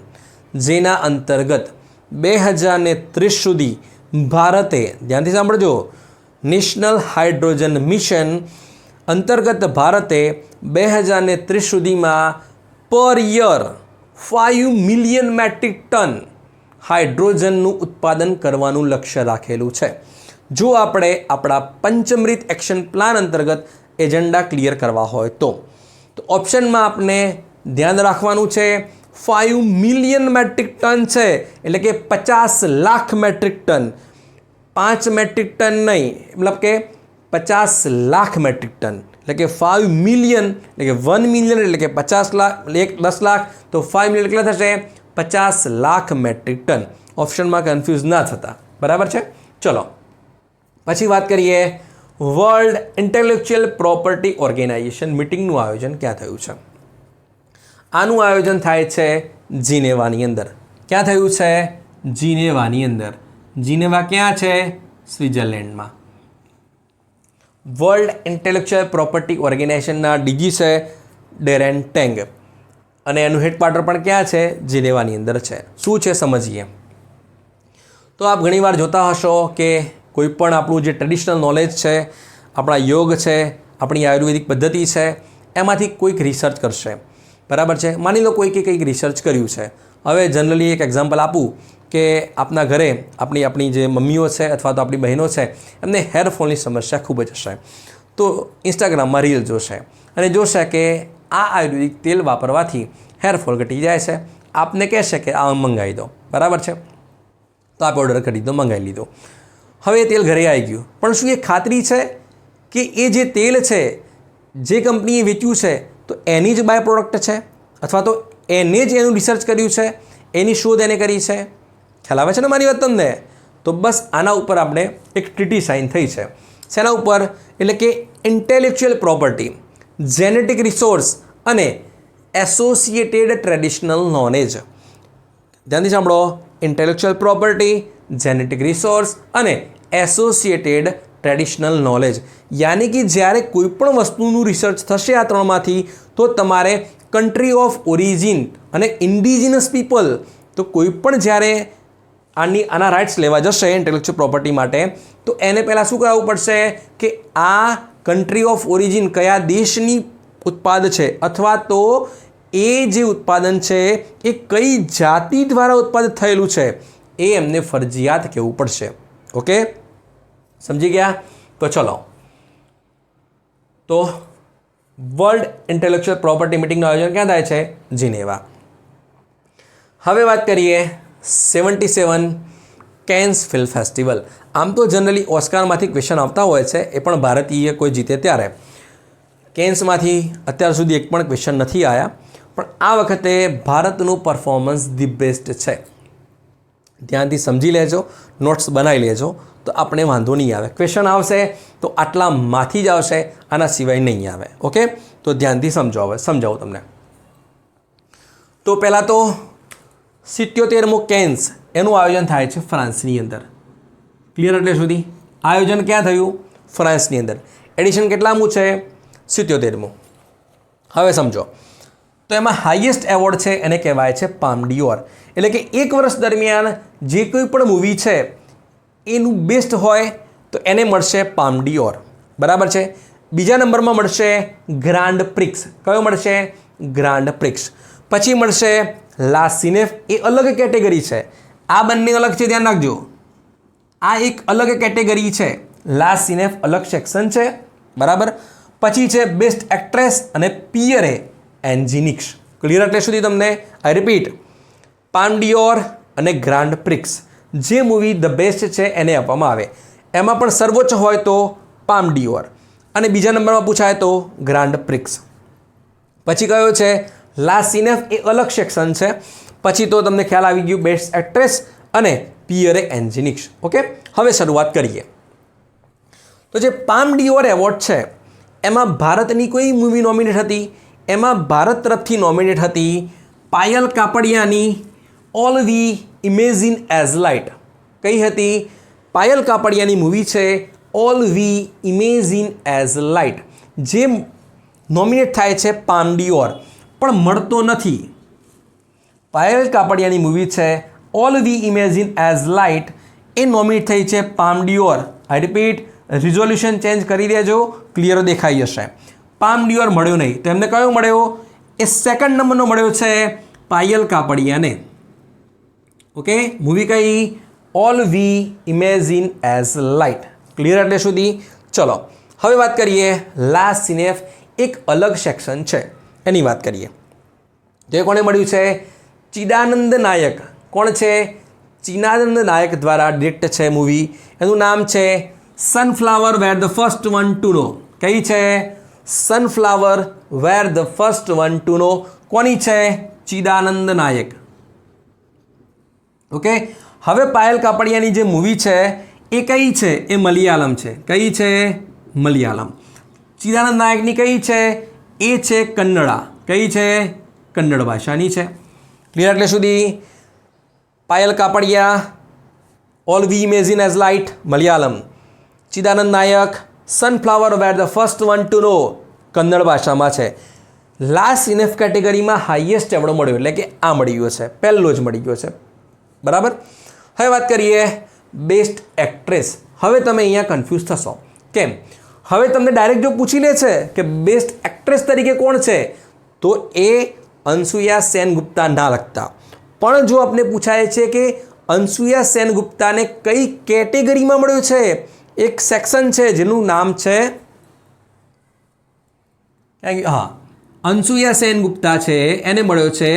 જેના અંતર્ગત 2030 સુધી ભારતે, ધ્યાનથી સાંભળજો, નેશનલ હાઇડ્રોજન મિશન અંતર્ગત ભારતે 2030 સુધીમાં per year 5 million metric ton હાઇડ્રોજનનું ઉત્પાદન કરવાનું લક્ષ્ય રાખેલું છે. જો આપણે આપણા પંચમૃત એક્શન પ્લાન અંતર્ગત એજન્ડા ક્લિયર કરવા હોય તો ઓપ્શનમાં આપણે ધ્યાન રાખવાનું છે 5 મિલિયન મેટ્રિક ટન છે, એટલે કે 50 lakh metric ton. 5 metric ton નહીં, મતલબ કે 50 લાખ મેટ્રિક ટન, એટલે કે 5 મિલિયન, એટલે કે 1 મિલિયન એટલે કે 50 લાખ, 10 લાખ, તો 5 મિલિયન કેટલા થશે? 50 લાખ મેટ્રિક ટન. ઓપ્શનમાં કન્ફ્યુઝ ના થતા. બરાબર છે? ચલો પછી વાત કરીએ વર્લ્ડ ઇન્ટેલેક્ચુઅલ પ્રોપર્ટી ઓર્ગેનાઇઝેશન મિટિંગનું આયોજન ક્યાં થયું છે? આનું આયોજન થાય છે જીનેવાની અંદર. ક્યાં થયું છે? જીનેવાની અંદર. જીનેવા ક્યાં છે? સ્વિટ્ઝરલેન્ડમાં. વર્લ્ડ ઇન્ટેલેક્ચુઅલ પ્રોપર્ટી ઓર્ગેનાઇઝેશનના ડીજી છે ડેરેન ટેંગ અને એનું હેડક્વાર્ટર પણ ક્યાં છે? જીનેવાની અંદર છે. શું છે સમજીએ. તો આપ ઘણીવાર જોતા હશો કે કોઈ પણ આપણું જે ટ્રેડિશનલ નોલેજ છે, આપણા યોગ છે, આપણી આયુર્વેદિક પદ્ધતિ છે, એમાંથી કોઈક રિસર્ચ કરશે, બરાબર છે. માની લો કોઈકે કંઈક રિસર્ચ કર્યું છે. હવે જનરલી એક એક્ઝામ્પલ આપું કે આપના ઘરે આપણી જે મમ્મીઓ છે અથવા તો આપણી બહેનો છે, એમને હેરફોલની સમસ્યા ખૂબ જ હશે. તો ઇન્સ્ટાગ્રામમાં રીલ જોશે અને જોશે કે આ આયુર્વેદિક તેલ વાપરવાથી હેરફોલ ઘટી જાય છે. આપને કહેશે કે આ મંગાવી દો, બરાબર છે. તો આપણે ઓર્ડર કરી દો, મંગાવી લીધો. હવે એ તેલ ઘરે આવી ગયું, પણ શું એ ખાતરી છે કે એ જે તેલ છે જે કંપનીએ વેચ્યું છે તો એની જ બાય પ્રોડક્ટ છે અથવા તો એને જ એનું રિસર્ચ કર્યું છે, એની શોધ એને કરી છે? ખ્યાલ આવે છે ને મારી વાત તમને? તો બસ આના ઉપર આપણે એક ટ્રીટી સાઇન થઈ છે. શેના ઉપર? એટલે કે ઇન્ટેલેક્ચ્યુઅલ પ્રોપર્ટી, જેનેટિક રિસોર્સ અને એસોસિએટેડ ટ્રેડિશનલ નોલેજ. ધ્યાનથી સાંભળો, ઇન્ટેલેક્ચ્યુઅલ પ્રોપર્ટી, જેનેટિક રિસોર્સ અને એસોસિએટેડ ટ્રેડિશનલ નોલેજ. યાની કે જ્યારે કોઈ પણ વસ્તુનું રિસર્ચ થશે આ ત્રણમાંથી, તો તમારે કન્ટ્રી ઓફ ઓરિજિન અને ઇન્ડિજિનસ પીપલ, તો કોઈ પણ જ્યારે આના રાઇટ્સ લેવા જશે ઇન્ટેલેક્ચ્યુઅલ પ્રોપર્ટી માટે, તો એને પહેલાં શું કરાવવું પડશે કે આ કન્ટ્રી ઓફ ઓરિજિન કયા દેશની ઉત્પાદ છે અથવા તો એ જે ઉત્પાદન છે એ કઈ જાતિ દ્વારા ઉત્પાદિત થયેલું છે એ એમને ફરજિયાત કહેવું પડશે. ઓકે, સમજી ગયા? તો ચલો, તો વર્લ્ડ ઇન્ટેલેક્ચ્યુઅલ પ્રોપર્ટી મિટિંગનું આયોજન ક્યાં થાય છે? જીનેવા. હવે વાત કરીએ 77 કેન્સ ફિલ્મ ફેસ્ટિવલ. આમ તો જનરલી ઓસ્કારમાંથી ક્વેશ્ચન આવતા હોય છે, એ પણ ભારતીય કોઈ જીતે ત્યારે. કેન્સમાંથી અત્યાર સુધી એક પણ ક્વેશ્ચન નથી આવ્યા, પણ આ વખતે ભારતનું પરફોર્મન્સ ધી બેસ્ટ છે. ધ્યાનથી સમજી લેજો, નોટ્સ બનાવી લેજો, તો આપણે વાંધો નહીં આવે. ક્વેશ્ચન આવશે તો આટલામાંથી જ આવશે, આના સિવાય નહીં આવે. ઓકે, તો ધ્યાનથી સમજો. હવે સમજાવું તમને. તો પહેલાં તો 77મો કેન્સ એનું આયોજન થાય છે ફ્રાન્સની અંદર. ક્લિયર? એટલે સુધી આયોજન ક્યાં થયું? ફ્રાન્સની અંદર. એડિશન કેટલામું છે? 77મું. હવે સમજો, તો એમાં હાઈએસ્ટ એવોર્ડ છે એને કહેવાય છે પામ ડિયોર. એટલે કે એક વર્ષ દરમિયાન જે કોઈ પણ મૂવી છે એનું બેસ્ટ હોય તો એને મળશે પામ ડિયોર, બરાબર છે. બીજા નંબરમાં મળશે ગ્રાન્ડ પ્રિક્સ. કયો મળશે? Grand prix. પછી મળશે લા સિનેફ. એ અલગ કેટેગરી છે, આ બંને અલગ છે, ધ્યાન રાખજો. આ એક અલગ કેટેગરી છે, લા સિનેફ અલગ સેક્શન છે, બરાબર. પછી છે બેસ્ટ એક્ટ્રેસ અને પિયરે એન્જિનિક્સ. ક્લિયર? એટલે સુધી તમને આઈ રિપીટ, પામ ડિયોર અને ગ્રાન્ડ પ્રિક્સ, જે મૂવી ધ બેસ્ટ છે એને આપવામાં આવે. એમાં પણ સર્વોચ્ચ હોય તો પામ ડિયોર અને બીજા નંબરમાં પૂછાય તો ગ્રાન્ડ પ્રિક્સ. પછી કયો છે? લા સિનેફ. એ અલગ સેક્શન છે. પછી તો તમને ખ્યાલ આવી ગયું, બેસ્ટ એક્ટ્રેસ અને પિયરે એન્જિનિક્સ. ઓકે, હવે શરૂઆત કરીએ. તો જે પામ ડિયોર એવોર્ડ છે એમાં ભારતની કોઈ મૂવી નોમિનેટ હતી? એમાં ભારત તરફથી નોમિનેટ હતી પાયલ કાપડિયાની all we imagine as light. કઈ હતી? પાયલ કાપડિયાની મૂવી છે all we imagine as light, જે નોમિનેટ થાય છે પામ ડિયોર, પણ મળતો નથી. પાયલ કાપડિયાની મૂવી છે all we imagine as light, એ નોમિનેટ થઈ છે Palme d'Or. I repeat, resolution change કરી દેજો, ક્લિયર દેખાઈ જશે. પામ ડિયોર મળ્યો નહીં, તો એમને કયો મળ્યો? એ સેકન્ડ નંબરનો મળ્યો છે પાયલ કાપડિયાને. ઓકે, મૂવી કઈ? All we imagine as light. Clear? એટલે સુધી ચલો હવે વાત કરીએ લા સિનેફ. એક અલગ સેક્શન છે, એની વાત કરીએ. તો એ કોને મળ્યું છે? ચિદાનંદ નાયક. કોણ છે? ચિદાનંદ નાયક દ્વારા ડિરેક્ટ છે મૂવી. એનું નામ છે sunflower were the first one to know. કઈ છે? Sunflower were the first one to know. કોની છે? ચિદાનંદ નાયક. ઓકે, હવે પાયલ કાપડિયાની જે મૂવી છે એ કઈ છે? એ મલયાલમ છે. કઈ છે? મલયાલમ. ચિદાનંદ નાયકની કઈ છે? એ છે કન્નડા. કઈ છે? કન્નડ ભાષાની છે. ક્લિયર? એટલે સુધી Payal Kapadia all we imagine as light Malayalam, Chidananda Naik sunflower were the first one to know Kannada ભાષામાં છે. લા સિનેફ કેટેગરીમાં હાઈએસ્ટ એવોર્ડ મળ્યો એટલે કે આ મળી ગયો છે, પહેલો જ મળી ગયો છે, બરાબર. હવે વાત કરીએ બેસ્ટ એક્ટ્રેસ. હવે તમે અહીંયા કન્ફ્યુઝ થશો. કેમ? હવે તમને ડાયરેક્ટ જો પૂછી લે છે કે બેસ્ટ એક્ટ્રેસ તરીકે કોણ છે, તો એ અંશુયા સેનગુપ્તા ના લખતા. પણ જો આપને પૂછાય છે કે અંશુયા સેનગુપ્તાને કઈ કેટેગરીમાં મળ્યું છે, એક સેક્શન છે જેનું નામ છે, હા, અંશુયા સેનગુપ્તા છે એને મળ્યો છે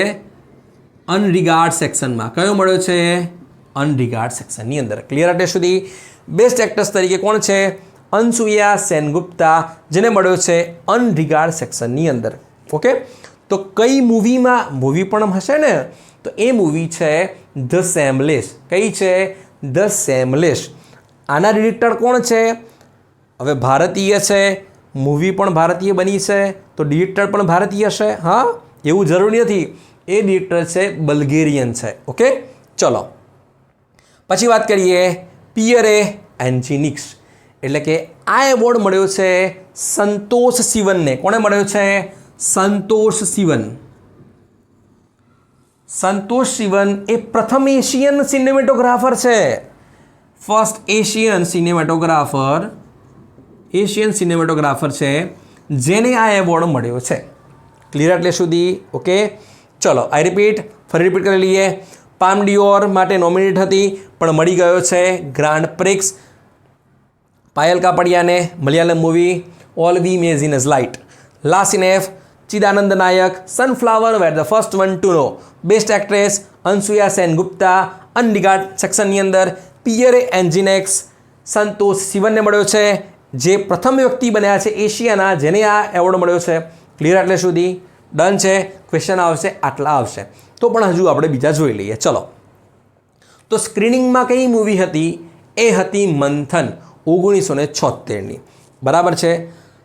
અનરિગાર્ડ સેક્શનમાં. કયો મળ્યો છે? અનરિગાર્ડ સેક્શનની અંદર. ક્લિયર? એટલે સુધી બેસ્ટ એક્ટ્રેસ તરીકે કોણ છે? અંશુયા સેનગુપ્તા, જેને મળ્યો છે અનરિગાર્ડ સેક્શનની અંદર. ઓકે, તો કઈ મૂવીમાં? મૂવી પણ હશે ને, તો એ મૂવી છે ધ સેમલેસ. કઈ છે? ધ સેમલેસ. આના ડિરેક્ટર કોણ છે? હવે ભારતીય છે, મૂવી પણ ભારતીય બની છે, તો ડિરેક્ટર પણ ભારતીય છે. હા, એવું જરૂરી નથી. એ ડિરેક્ટર છે બલ્ગેરિયન છે. ઓકે, ચલો પછી વાત કરીએ પિયરે એન્જિનિક્સ. એટલે કે આ એવોર્ડ મળ્યો છે સંતોષ સિવનને. કોને મળ્યો છે? સંતોષ સિવન. સંતોષ સિવન એ પ્રથમ એશિયન સિનેમેટોગ્રાફર છે. ફર્સ્ટ એશિયન સિનેમેટોગ્રાફર છે જેને આ એવોર્ડ મળ્યો છે. ક્લિયર? એટલે સુધી. ઓકે, ચલો આઈ રિપીટ, ફરી રિપીટ કરી લઈએ. પામ ડિયોર માટે નોમિનેટ હતી પણ મળી ગયો છે ગ્રાન્ડ પ્રિક્સ. પાયલ કાપડિયાને Malayalam movie all we imagine is light. La Cinef Chidananda Naik sunflower were the first one to know. Best actress Anasuya Sengupta અનરિગાર્ડ સેક્શનની અંદર. પિયરે એન્જિનેક્સ સંતોષ સિવનને મળ્યો છે, જે પ્રથમ વ્યક્તિ બન્યા છે એશિયાના જેને આ એવોર્ડ મળ્યો છે. ક્લિયર? એટલે સુધી ડન છે. ક્વેશ્ચન આવશે આટલા આવશે, તો પણ હજુ આપણે બીજા જોઈ લઈએ. ચલો, તો સ્ક્રીનિંગમાં કઈ મૂવી હતી? એ હતી મંથન 1976ની. બરાબર છે.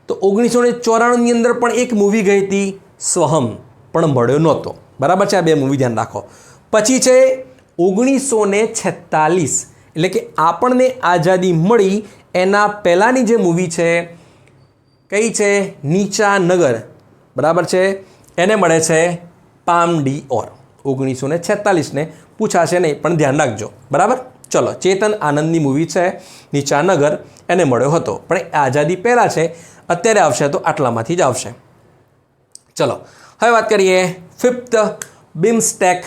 તો 1994ની અંદર પણ એક મૂવી ગઈ હતી સ્વહમ, પણ મળ્યો નહોતો. બરાબર છે. આ બે મૂવી ધ્યાન રાખો. પછી છે 1946, એટલે કે આપણને આઝાદી મળી એના પહેલાંની જે મૂવી છે, કઈ છે? નીચા નગર. બરાબર છે. એને મળે છે પામ ડિયોર. 1946ને પૂછાશે નહીં, પણ ધ્યાન રાખજો. બરાબર? ચલો, ચેતન આનંદની મૂવી છે નીચાનગર, એને મળ્યો હતો, પણ આઝાદી પહેલાં છે. અત્યારે આવશે તો આટલામાંથી જ આવશે. ચલો હવે વાત કરીએ ફિફ્થ બિમસ્ટેક,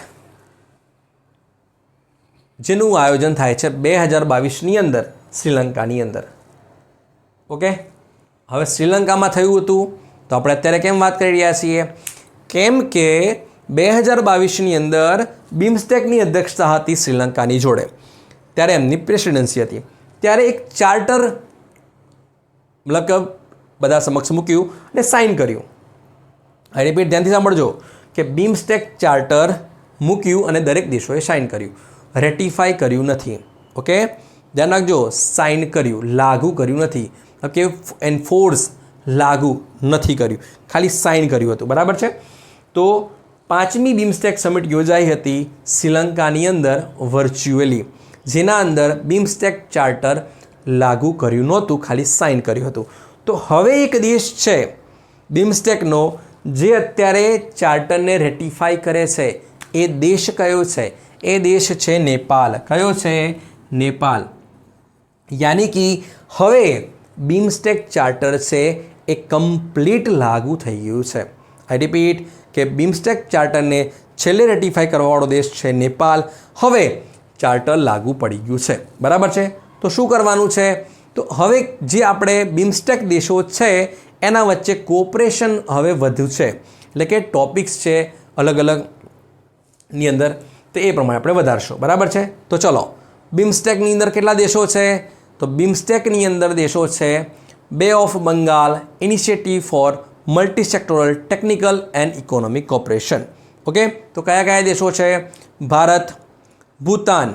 જેનું આયોજન થાય છે 2022ની અંદર શ્રીલંકાની અંદર. ઓકે, હવે શ્રીલંકામાં થયું હતું, તો આપણે અત્યારે કેમ વાત કરી રહ્યા છીએ? કેમ કે 2022ની અંદર બિમસ્ટેકની અધ્યક્ષતા હતી શ્રીલંકાની જોડે. ત્યારે એમની પ્રેસિડેન્સી હતી. ત્યારે એક ચાર્ટર મતલબ કે બધા સમક્ષ મૂક્યું અને સાઇન કર્યું. આઈ રિપીટ, ધ્યાનથી સાંભળજો કે બિમસ્ટેક ચાર્ટર મૂક્યું અને દરેક દેશોએ સાઇન કર્યું. રેટિફાઈ કર્યું નથી. ઓકે, ધ્યાન રાખજો. સાઇન કર્યું, લાગુ કર્યું નથી. ઓકે, એન્ફોર્સ લાગુ નથી કર્યું, ખાલી સાઇન કર્યું હતું. બરાબર છે. તો 5મી બિમસ્ટેક સમિટ યોજાઈ હતી શ્રીલંકાની અંદર વર્ચ્યુઅલી, જેના અંદર બિમસ્ટેક ચાર્ટર લાગુ કર્યું નહોતું, ખાલી સાઇન કર્યું હતું. તો હવે એક દેશ છે બિમસ્ટેકનો જે અત્યારે ચાર્ટરને રેટિફાઈ કરે છે. એ દેશ કયો છે? એ દેશ છે નેપાલ. કયો છે? નેપાલ. યાની કે હવે બિમસ્ટેક ચાર્ટર છે એ કમ્પ્લીટ લાગુ થઈ ગયું છે. આઈ રિપીટ કે બિમસ્ટેક ચાર્ટરને છેલ્લે રેટિફાઈ કરવાવાળો દેશ છે નેપાલ. હવે ચાર્ટર લાગુ પડી ગયું છે. બરાબર છે. તો શું કરવાનું છે? તો હવે જે આપણે બિમસ્ટેક દેશો છે એના વચ્ચે કોઓપરેશન હવે વધ્યું છે. એટલે કે ટોપિક્સ છે અલગ અલગની અંદર, તો એ પ્રમાણે આપણે વધારશું. બરાબર છે. તો ચલો, બિમસ્ટેકની અંદર કેટલા દેશો છે? તો બિમસ્ટેકની અંદર દેશો છે Bay of Bengal initiative for multi sectoral technical and economic cooperation. Okay, તો કયા કયા દેશો છે? ભારત, ભૂતાન,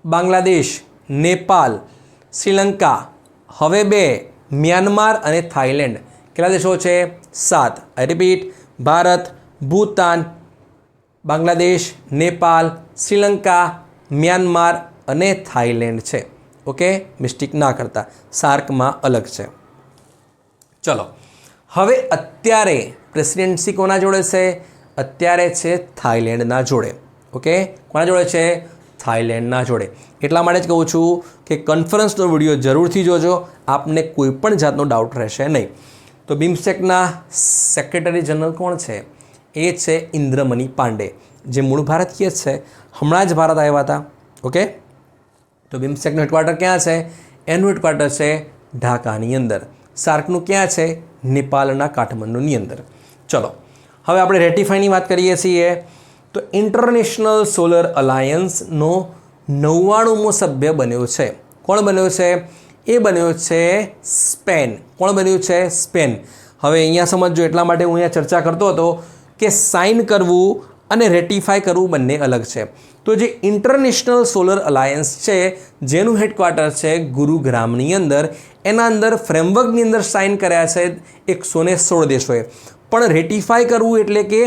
બાંગ્લાદેશ, નેપાલ, શ્રીલંકા, હવે 2 મ્યાનમાર અને થાઈલેન્ડ. કેટલા દેશો છે? 7. આઈ રિપીટ, ભારત, ભૂતાન, બાંગ્લાદેશ, નેપાલ, શ્રીલંકા, મ્યાનમાર અને થાઈલેન્ડ છે. ઓકે, મિસ્ટેક ના કરતા, સાર્કમાં અલગ છે. ચલો, હવે અત્યારે પ્રેસિડેન્સી કોના જોડે છે? અત્યારે છે થાઈલેન્ડના જોડે. ઓકે, કોના જોડે છે? થાઈલેન્ડના જોડે. એટલા માટે જ કહું છું કે કોન્ફરન્સનો વિડીયો જરૂરથી જોજો, આપને કોઈ પણ જાતનો ડાઉટ રહેશે નહીં. તો બિમ્સ્ટેકના સેક્રેટરી જનરલ કોણ છે? એ છે ઇન્દ્રમણી પાંડે, જે મૂળ ભારતીય છે, હમણાં જ ભારત આવ્યા હતા. ઓકે, તો બિમ્સ્ટેકનું હેડક્વાર્ટર ક્યાં છે? એનું હેડક્વાર્ટર છે ઢાકાની અંદર. સાર્કનું ક્યાં છે? નેપાળના કાઠમંડુની અંદર. ચલો હવે આપણે રેટિફાઈની વાત કરીએ છીએ. તો ઇન્ટરનેશનલ સોલર અલાયન્સનો 99મો સભ્ય બન્યો છે. કોણ બન્યો છે? એ બન્યો છે સ્પેન. કોણ બન્યું છે? સ્પેન. હવે અહીંયા સમજો, એટલા માટે હું અહીંયા ચર્ચા કરતો હતો કે સાઇન કરવું અને રેટિફાઈ કરવું બંને અલગ છે. તો જે ઇન્ટરનેશનલ સોલર અલાયન્સ છે, જેનું હેડક્વાર્ટર છે ગુરુગ્રામની અંદર, એના અંદર ફ્રેમવર્કની અંદર સાઇન કર્યા છે 116 દેશોએ. પણ રેટિફાઈ કરવું એટલે કે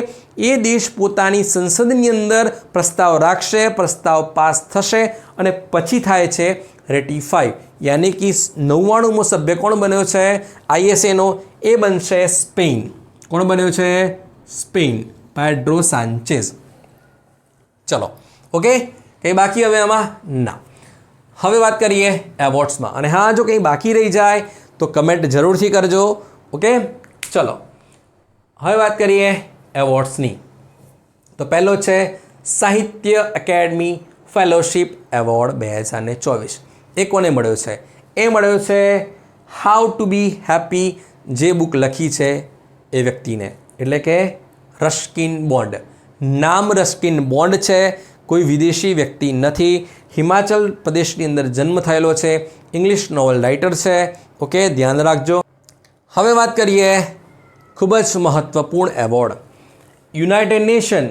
એ દેશ પોતાની સંસદની અંદર પ્રસ્તાવ રાખશે, પ્રસ્તાવ પાસ થશે અને પછી થાય છે રેટિફાઈ. યાની કે 99મો સભ્ય કોણ બન્યો છે આઈએસએનો? એ બનશે સ્પેન. કોણ બન્યો છે? સ્પેન. પેડ્રો સાન્ચેઝ. ચલો ઓકે, કંઈ બાકી હવે આમાં? ના. હવે વાત કરીએ એવોર્ડ્સમાં. અને હા, જો કંઈ બાકી રહી જાય તો કમેન્ટ જરૂરથી કરજો. ઓકે, ચલો હવે વાત કરીએ એવોર્ડ્સની. તો પહેલો છે સાહિત્ય એકેડમી ફેલોશિપ એવોર્ડ 2024. એ કોને મળ્યો છે? એ મળ્યો છે હાઉ ટુ બી હેપી, જે બુક લખી છે એ વ્યક્તિને, એટલે કે રસ્કિન બોન્ડ. નામ રસ્કિન બોન્ડ છે, કોઈ વિદેશી વ્યક્તિ નથી. હિમાચલ પ્રદેશની અંદર જન્મ થયેલો છે. ઇંગ્લિશ નોવેલ રાઇટર છે. ઓકે, ધ્યાન રાખજો. હવે વાત કરીએ ખૂબ જ મહત્ત્વપૂર્ણ award, United nation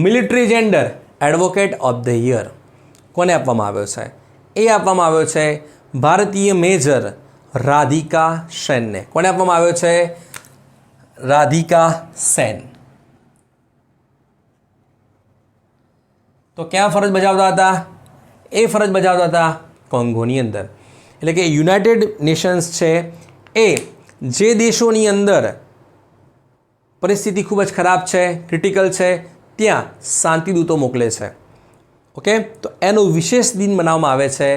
military gender advocate of the year. કોને આપવામાં આવ્યો છે? એ આપવામાં આવ્યો છે ભારતીય મેજર રાધિકા સેનને. કોને આપવામાં આવ્યો છે? રાધિકા સેન. તો ક્યાં ફરજ બજાવતા હતા? એ ફરજ બજાવતા હતા કોંગોની અંદર. એટલે કે યુનાઇટેડ નેશન્સ છે એ જે દેશોની અંદર પરિસ્થિતિ ખૂબ જ ખરાબ છે, ક્રિટિકલ છે, ત્યાં શાંતિદૂતો મોકલે છે. ઓકે, તો એનું વિશેષ દિન મનાવવામાં આવે છે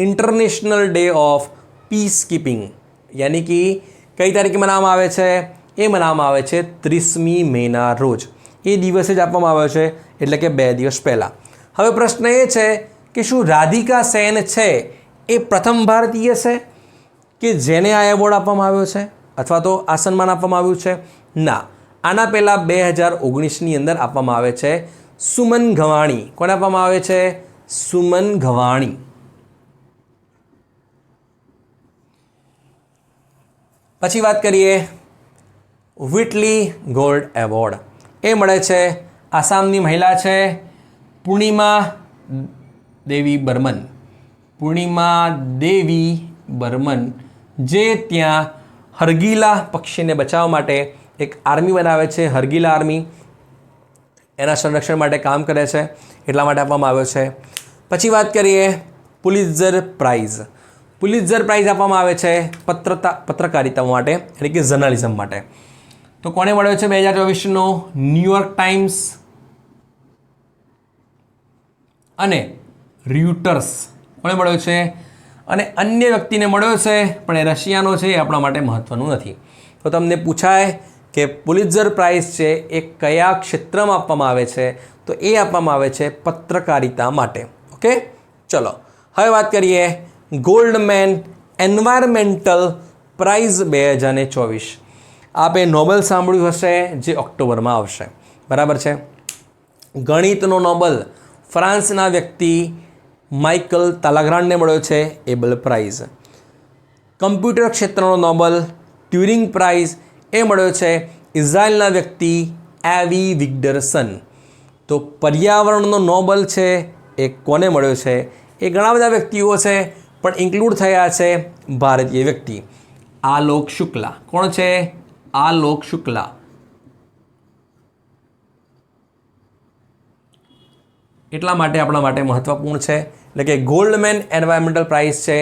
international day of peace keeping. યાની કે કઈ તારીખે મનાવવામાં આવે છે? એ મનાવવામાં આવે છે 30મી મેના રોજ. એ દિવસે જ આપવામાં આવ્યો છે, એટલે કે 2 દિવસ પહેલાં. હવે પ્રશ્ન એ છે કે શું રાધિકા સેન છે એ પ્રથમ ભારતીય છે કે જેને આ એવોર્ડ આપવામાં આવ્યો છે અથવા તો આ સન્માન આપવામાં આવ્યું છે? ના, આના પહેલાં 2019ની અંદર આપવામાં આવે છે સુમન ગવાણી. કોને આપવામાં આવે છે? સુમન ગવાણી. પછી વાત કરીએ વ્હિટલી ગોલ્ડ એવોર્ડ. એ મળે છે આસામની મહિલા છે પૂર્ણિમા દેવી બર્મન. પૂર્ણિમા દેવી બર્મન, જે ત્યાં હરગીલા પક્ષીને બચાવવા માટે એક આર્મી બનાવે છે, હરગીલા આર્મી. એના સંરક્ષણ માટે કામ કરે છે, એટલા માટે આપવામાં આવ્યો છે. પછી વાત કરીએ પુલિત્ઝર પ્રાઇઝ. પુલિત્ઝર પ્રાઇઝ આપવામાં આવે છે પત્રકારિતા માટે, એટલે કે જર્નાલિઝમ માટે. તો કોને મળ્યો છે 2024નો? ન્યૂયોર્ક ટાઈમ્સ અને ર્યુટર્સ. કોને મળ્યો છે? અને અન્ય વ્યક્તિને મળ્યો છે, પણ એ રશિયાનો છે, એ આપણા માટે મહત્ત્વનું નથી. તો તમને પૂછાય કે પુલિત્ઝર પ્રાઇઝ છે એ કયા ક્ષેત્રમાં આપવામાં આવે છે? તો એ આપવામાં આવે છે પત્રકારિતા માટે. ઓકે, ચલો હવે વાત કરીએ ગોલ્ડમેન એન્વાયરમેન્ટલ પ્રાઇઝ 2024. આપે નોબેલ સાંભળ્યું હશે, જે ઓક્ટોબરમાં આવશે, બરાબર છે. ગણિતનો નોબેલ ફ્રાન્સના વ્યક્તિ માઇકલ તાલાગ્રાન્ડને મળ્યો છે એબલ પ્રાઇઝ. કમ્પ્યુટર ક્ષેત્રનો નોબેલ ટ્યુરિંગ પ્રાઇઝ એ મળ્યો છે ઇઝરાયલના વ્યક્તિ એવી વિગ્ડરસન. તો પર્યાવરણનો નોબેલ છે એ કોને મળ્યો છે? એ ઘણા બધા વ્યક્તિઓ છે, પણ ઇન્ક્લુડ થયા છે ભારતીય વ્યક્તિ આલોક શુક્લા. કોણ છે? આલોક શુક્લા. એટલા માટે આપણા માટે મહત્ત્વપૂર્ણ છે. એટલે કે ગોલ્ડમેન એન્વાયરમેન્ટલ પ્રાઇઝ છે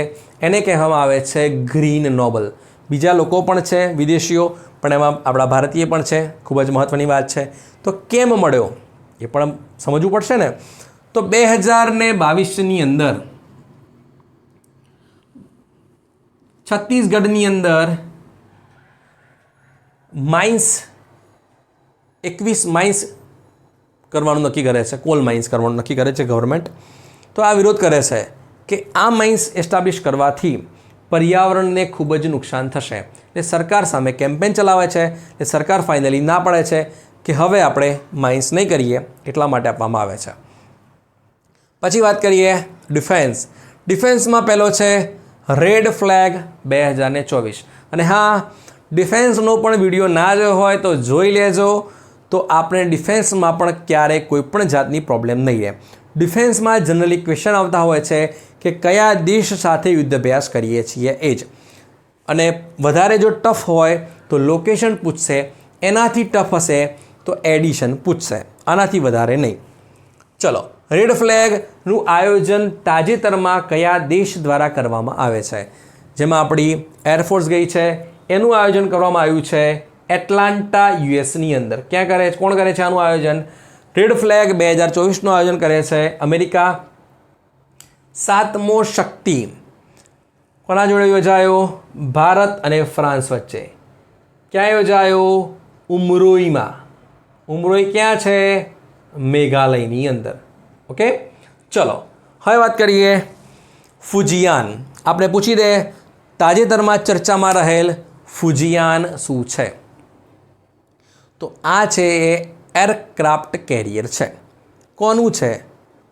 એને કહેવામાં આવે છે ગ્રીન નોબેલ. બીજા લોકો પણ છે, વિદેશીઓ, પણ એમાં આપણા ભારતીય પણ છે. ખૂબ જ મહત્ત્વની વાત છે. તો કેમ મળ્યો એ પણ સમજવું પડશે ને. તો 2022ની અંદર છત્તીસગઢની અંદર માઇન્સ 21 માઇન્સ કરવાનું નક્કી કરે છે, કોલ માઇન્સ કરવાનું નક્કી કરે છે ગવર્મેન્ટ. તો આ વિરોધ કરે છે કે આ માઇન્સ એસ્ટાબ્લિશ કરવાથી પર્યાવરણને ખૂબ જ નુકસાન થશે. એટલે સરકાર સામે કેમ્પેન ચલાવે છે. એટલે સરકાર ફાઇનલી ના પાડે છે કે હવે આપણે માઇન્સ નહીં કરીએ, એટલા માટે આપવામાં આવે છે. પછી વાત કરીએ ડિફેન્સ. ડિફેન્સમાં પહેલો છે રેડ ફ્લેગ 2024. અને હા, ડિફેન્સનો પણ વિડીયો ના જોયો હોય તો જોઈ લેજો. તો આપણે ડિફેન્સમાં પણ ક્યારેય કોઈ પણ જાતની પ્રોબ્લેમ નહીં રહે. ડિફેન્સમાં જનરલી ક્વેશ્ચન આવતા હોય છે કે કયા દેશ સાથે યુદ્ધ અભ્યાસ કરીએ છીએ એ જ. અને વધારે જો ટફ હોય તો લોકેશન પૂછશે, એનાથી ટફ હશે તો એડિશન પૂછશે, આનાથી વધારે નહીં. ચલો, રેડ ફ્લેગનું આયોજન તાજેતરમાં કયા દેશ દ્વારા કરવામાં આવે છે? જેમાં આપણી એરફોર્સ ગઈ છે, એનું આયોજન કરવામાં આવ્યું છે એટલાન્ટા યુએસની અંદર. ક્યાં કરે છે, કોણ કરે છે આનું આયોજન? રેડ ફ્લેગ 2024નું આયોજન કરે છે અમેરિકા. 7મો શક્તિ કોના જોડે યોજાયો? ભારત અને ફ્રાન્સ વચ્ચે. ક્યાં યોજાયો? ઉમરોઈમાં. ઉમરોઈ ક્યાં છે? મેઘાલયની અંદર. ઓકે, ચલો હવે વાત કરીએ ફુજિયાન. આપણે પૂછી દે તાજેતરમાં ચર્ચામાં રહેલ ફુજિયાન શું છે? તો આ છે એ એરક્રાફ્ટ કેરિયર છે. કોનું છે?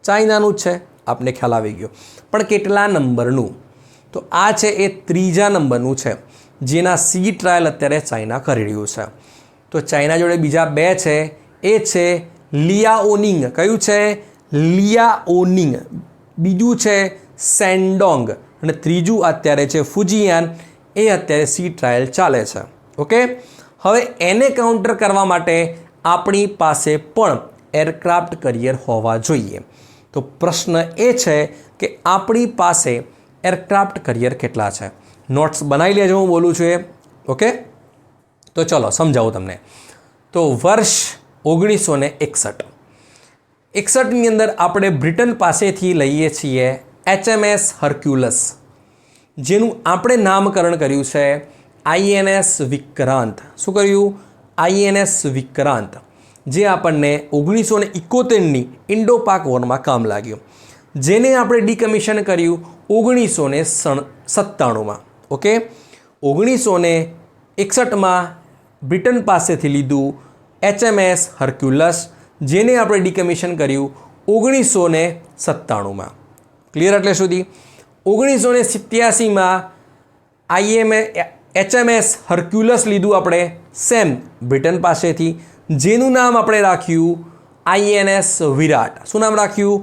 ચાઇનાનું જ છે, આપને ખ્યાલ આવી ગયો. પણ કેટલા નંબરનું? તો આ છે એ 3જા નંબરનું છે, જેના સી ટ્રાયલ અત્યારે ચાઇના કરી રહ્યું છે. તો ચાઇના જોડે બીજા 2 છે, એ છે લિયાઓનિંગ. કયું છે? લિયાઓનિંગ. બીજું છે સેન્ડોંગ. અને ત્રીજું અત્યારે છે ફુજિયાન. એ અત્યારે સી ટ્રાયલ ચાલે છે. ઓકે, હવે એને કાઉન્ટર કરવા માટે આપણી પાસે પણ એરક્રાફ્ટ કરિયર હોવા જોઈએ. તો પ્રશ્ન એ છે કે આપણી પાસે એરક્રાફ્ટ કરિયર કેટલા છે? નોટ્સ બનાવી લેજો, હું બોલું છું એ. ઓકે, તો ચલો સમજાવું તમને. તો વર્ષ 1961ની અંદર આપણે બ્રિટન પાસેથી લઈએ છીએ HMS હર્ક્યુલસ, જેનું આપણે નામકરણ કર્યું છે INS વિક્રાંત. શું કર્યું? INS વિક્રાંત, જે આપણને 1971ની ઇન્ડો પાક વોરમાં કામ લાગ્યું. જેને આપણે ડીકમિશન કર્યું 1997માં. ઓકે, 1961માં બ્રિટન પાસેથી લીધું HMS હર્ક્યુલસ, જેને આપણે ડીકમિશન કર્યું 1997માં. ક્લિયર? એટલે સુધી 1987માં HMS હર્ક્યુલસ લીધું આપણે સેમ બ્રિટન પાસેથી, જેનું નામ આપણે રાખ્યું INS વિરાટ. શું નામ રાખ્યું?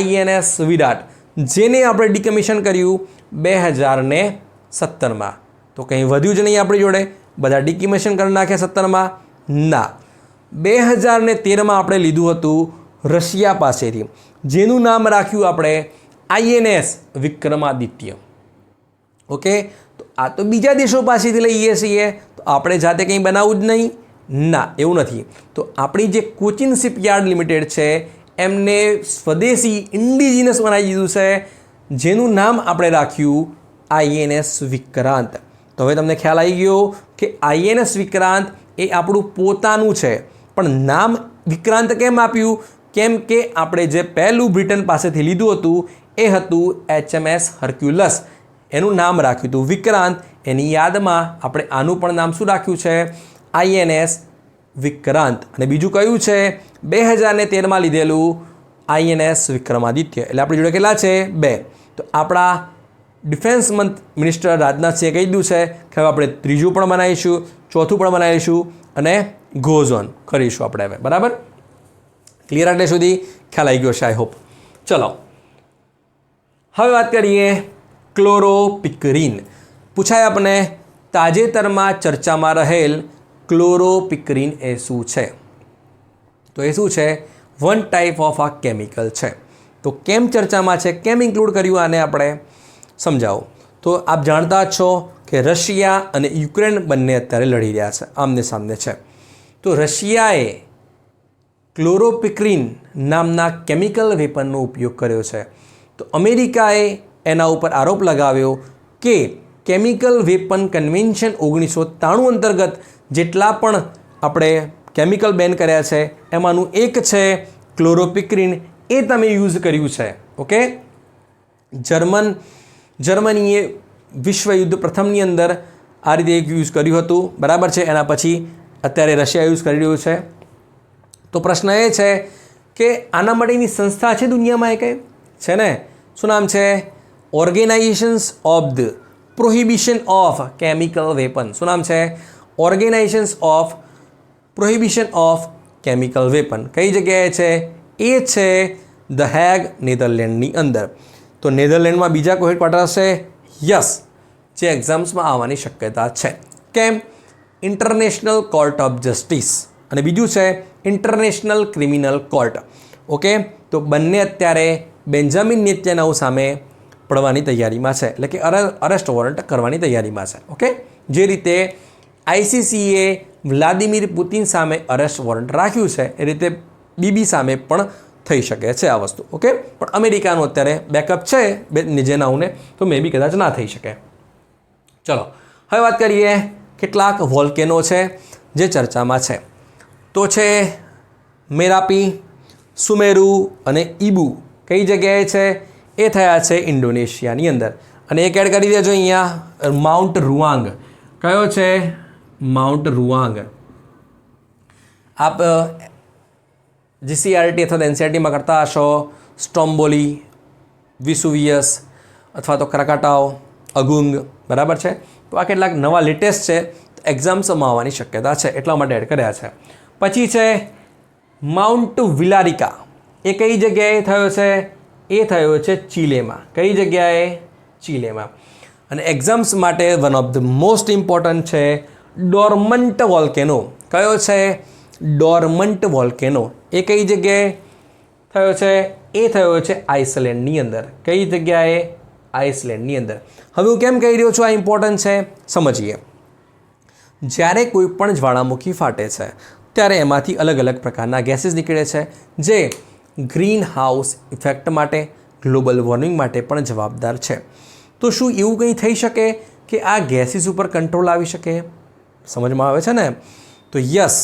INS વિરાટ, જેને આપણે ડીકમિશન કર્યું 2017માં. તો કંઈ વધ્યું જ નહીં આપણી જોડે, બધા ડીકમિશન કરી નાખ્યા 17માં? ના, 2013માં આપણે લીધું હતું રશિયા પાસેથી, જેનું નામ રાખ્યું આપણે INS વિક્રમાદિત્ય. ઓકે, તો આ તો બીજા દેશો પાસેથી લઈએ છીએ, તો આપણે જાતે કંઈ બનાવવું જ નહીં? ના, એવું નથી. તો આપણી જે કોચિન શિપયાર્ડ લિમિટેડ છે, એમને સ્વદેશી ઇન્ડિજિનસ બનાવી દીધું છે, જેનું નામ આપણે રાખ્યું INS વિક્રાંત. તો હવે તમને ખ્યાલ આવી ગયો કે INS વિક્રાંત એ આપણું પોતાનું છે. પણ નામ વિક્રાંત કેમ આપ્યું? કેમ કે આપણે જે પહેલું બ્રિટન પાસેથી લીધું હતું એ હતું HMS હર્ક્યુલસ, એનું નામ રાખ્યું હતું વિક્રાંત. એની યાદમાં આપણે આનું પણ નામ શું રાખ્યું છે? INS વિક્રાંત. અને બીજું કયું છે? 2013માં લીધેલું INS વિક્રમાદિત્ય. એટલે આપણી જોડે કેટલા છે? 2. તો આપણા ડિફેન્સ મિનિસ્ટર રાજનાથસિંહે કહી દીધું છે કે હવે આપણે 3જું પણ બનાવીશું, 4થું પણ બનાવીશું અને ગોઝ ઓન કરીશું આપણે હવે. બરાબર? ક્લિયર? એટલે સુધી ખ્યાલ આવી ગયો છે, આઈ હોપ. ચલો હવે વાત કરીએ ક્લોરોપિક્રીન. પૂછાય આપણને તાજેતરમાં ચર્ચામાં રહેલ ક્લોરોપિક્રીન એ શું છે? તો એ શું છે? વન ટાઈપ ઓફ આ કેમિકલ છે. તો કેમ ચર્ચામાં છે, કેમ ઇન્ક્લુડ કર્યું આને આપણે સમજાવો. તો આપ જાણતા જ છો કે રશિયા અને યુક્રેન બંને અત્યારે લડી રહ્યા છે, આમને સામને છે. તો રશિયાએ ક્લોરોપિક્રિન નામના કેમિકલ વેપનનો ઉપયોગ કર્યો છે. તો અમેરિકાએ એના ઉપર આરોપ લગાવ્યો કે કેમિકલ વેપન કન્વેન્શન 1993 અંતર્ગત જેટલા પણ આપણે કેમિકલ બેન કર્યા છે એમાંનું એક છે ક્લોરોપિક્રિન, એ તમે યુઝ કર્યું છે. ઓકે, જર્મનીએ વિશ્વયુદ્ધ પ્રથમની અંદર આ રીતે એક યુઝ કર્યું હતું, બરાબર છે. એના પછી અત્યારે રશિયા યુઝ કરી રહ્યું છે. તો પ્રશ્ન એ છે કે આના માટેની સંસ્થા છે દુનિયામાં એ કંઈ છે ને? શું નામ છે? Organisations of the prohibition of chemical weapon. શું નામ છે? Organisations of prohibition of chemical weapon. કઈ જગ્યાએ છે? એ છે ધ હેગ, નેધરલેન્ડની અંદર. તો નેધરલેન્ડમાં બીજા કોઈ હેડક્વાર્ટર છે? યસ, જે એક્ઝામ્સમાં આવવાની શક્યતા છે. કેમ? ઇન્ટરનેશનલ કોર્ટ ઓફ જસ્ટિસ અને બીજું છે ઇન્ટરનેશનલ ક્રિમિનલ કોર્ટ. ઓકે, તો બંને અત્યારે બેન્જામિન નેતન્યાહુ સામે પડવાની તૈયારીમાં છે, એટલે કે અરેસ્ટ વોરંટ કરવાની તૈયારીમાં છે. ઓકે, જે રીતે આઈસીસીએ વ્લાદિમીર પુતિન સામે અરેસ્ટ વોરંટ રાખ્યું છે એ રીતે બીબી સામે પણ થઈ શકે છે આ વસ્તુ. ઓકે, પણ અમેરિકાનું અત્યારે બેકઅપ છે નેતન્યાહુને, તો મે બી કદાચ ના થઈ શકે. ચલો હવે વાત કરીએ કેટલાક વોલ્કેનો છે જે ચર્ચામાં છે. તો છે મેરાપી, સુમેરુ અને ઈબુ. કઈ જગ્યાએ છે? એ થયા છે ઇન્ડોનેશિયાની અંદર. અને એક એડ કરી દેજો અહીંયા માઉન્ટ રૂઆંગ. કયો છે? માઉન્ટ રૂઆંગ. આપ જીસીઆરટી અથવા એનસીઆરટીમાં કરતા હશો સ્ટ્રોમ્બોલી, વિસુવિયસ અથવા તો ક્રાકાટાઓ, અગુંગ, બરાબર છે. તો આ કેટલાક નવા લેટેસ્ટ છે, એક્ઝામ્સમાં આવવાની શક્યતા છે એટલા માટે એડ કર્યા છે. પછી છે માઉન્ટ વિલારિકા. એ કઈ જગ્યાએ થયો છે? એ થયો છે ચીલેમાં. કઈ જગ્યાએ? ચીલેમાં. અને એક્ઝામ્સ માટે one of the most important છે ડોર્મન્ટ વોલ્કેનો. કયો છે? ડોર્મન્ટ વોલ્કેનો. એ કઈ જગ્યાએ થયો છે? એ થયો છે આઇસલેન્ડની અંદર. કઈ જગ્યાએ? આઇસલેન્ડની અંદર. હવે હું કેમ કહી રહ્યો છું આ ઇમ્પોર્ટન્ટ છે? સમજીએ. જ્યારે કોઈ પણ જ્વાળામુખી ફાટે છે ત્યારે એમાંથી અલગ અલગ પ્રકારના ગેસીસ નીકળે છે જે ગ્રીન હાઉસ ઇફેક્ટ માટે, ગ્લોબલ વોર્મિંગ માટે પણ જવાબદાર છે. તો શું એવું કંઈ થઈ શકે કે આ ગેસીસ ઉપર કંટ્રોલ આવી શકે? સમજમાં આવે છે ને? તો યસ,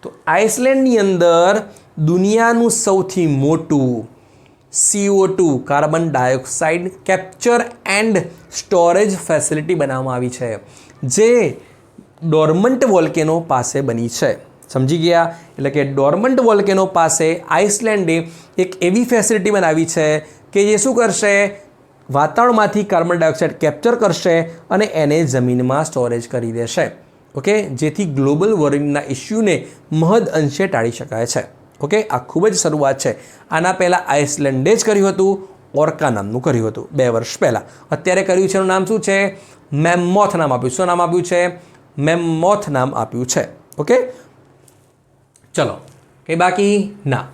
તો આઇસલેન્ડની અંદર દુનિયાનું સૌથી મોટું CO2 carbon dioxide capture and storage facility બનાવવામાં આવી છે જે ડોર્મન્ટ વોલ્કેનો પાસે બની છે. સમજી ગયા? એટલે કે ડોર્મન્ટ વોલ્કેનો પાસે આઇસલેન્ડે એક એવી ફેસિલિટી બનાવી છે કે જે શું કરશે? વાતાવરણમાંથી કાર્બન ડાયોક્સાઇડ કેપ્ચર કરશે અને એને જમીનમાં સ્ટોરેજ કરી દેશે. ઓકે, જેથી ગ્લોબલ વોર્મિંગના ઇસ્યુને મહદ અંશે ટાળી શકાય છે. ઓકે, આ ખૂબ જ શરૂઆત છે. આના પહેલાં આઇસલેન્ડે જ કર્યું હતું, ઓર્કા નામનું કર્યું હતું 2 વર્ષ પહેલાં. અત્યારે કર્યું છે એનું નામ શું છે? મેમોથ નામ આપ્યું. શું નામ આપ્યું છે? મેમોથ નામ આપ્યું છે. ઓકે, ચલો કંઈ બાકી ના.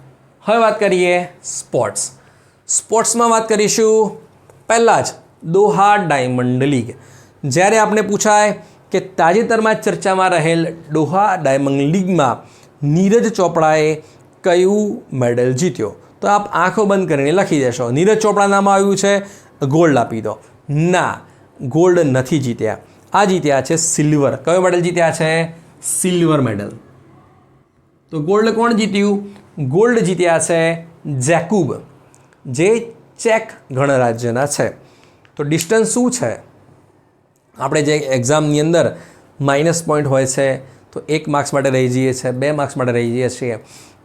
હવે વાત કરીએ સ્પોર્ટ્સ. સ્પોર્ટ્સમાં વાત કરીશું પહેલાં જ દોહા ડાયમંડ લીગ. જ્યારે આપણે પૂછાય કે તાજેતરમાં ચર્ચામાં રહેલ દોહા ડાયમંડ લીગમાં નીરજ ચોપડાએ કયું મેડલ જીત્યો? તો આપ આંખો બંધ કરીને લખી દેશો. નીરજ ચોપડા નામ આવ્યું છે, ગોલ્ડ આપી દો. ના, ગોલ્ડ નથી જીત્યા. આ જીત્યા છે સિલ્વર. કયો મેડલ જીત્યા છે? Silver medal. તો ગોલ્ડ કોણ જીત્યું? ગોલ્ડ જીત્યા છે જેકુબ, જે ચેક ગણરાજ્યના છે. તો ડિસ્ટન્સ શું છે? આપણે જે એક્ઝામની અંદર માઇનસ પોઈન્ટ હોય છે તો 1 માર્ક્સ માટે રહી જઈએ છીએ, 2 માર્ક્સ માટે રહી જઈએ છીએ.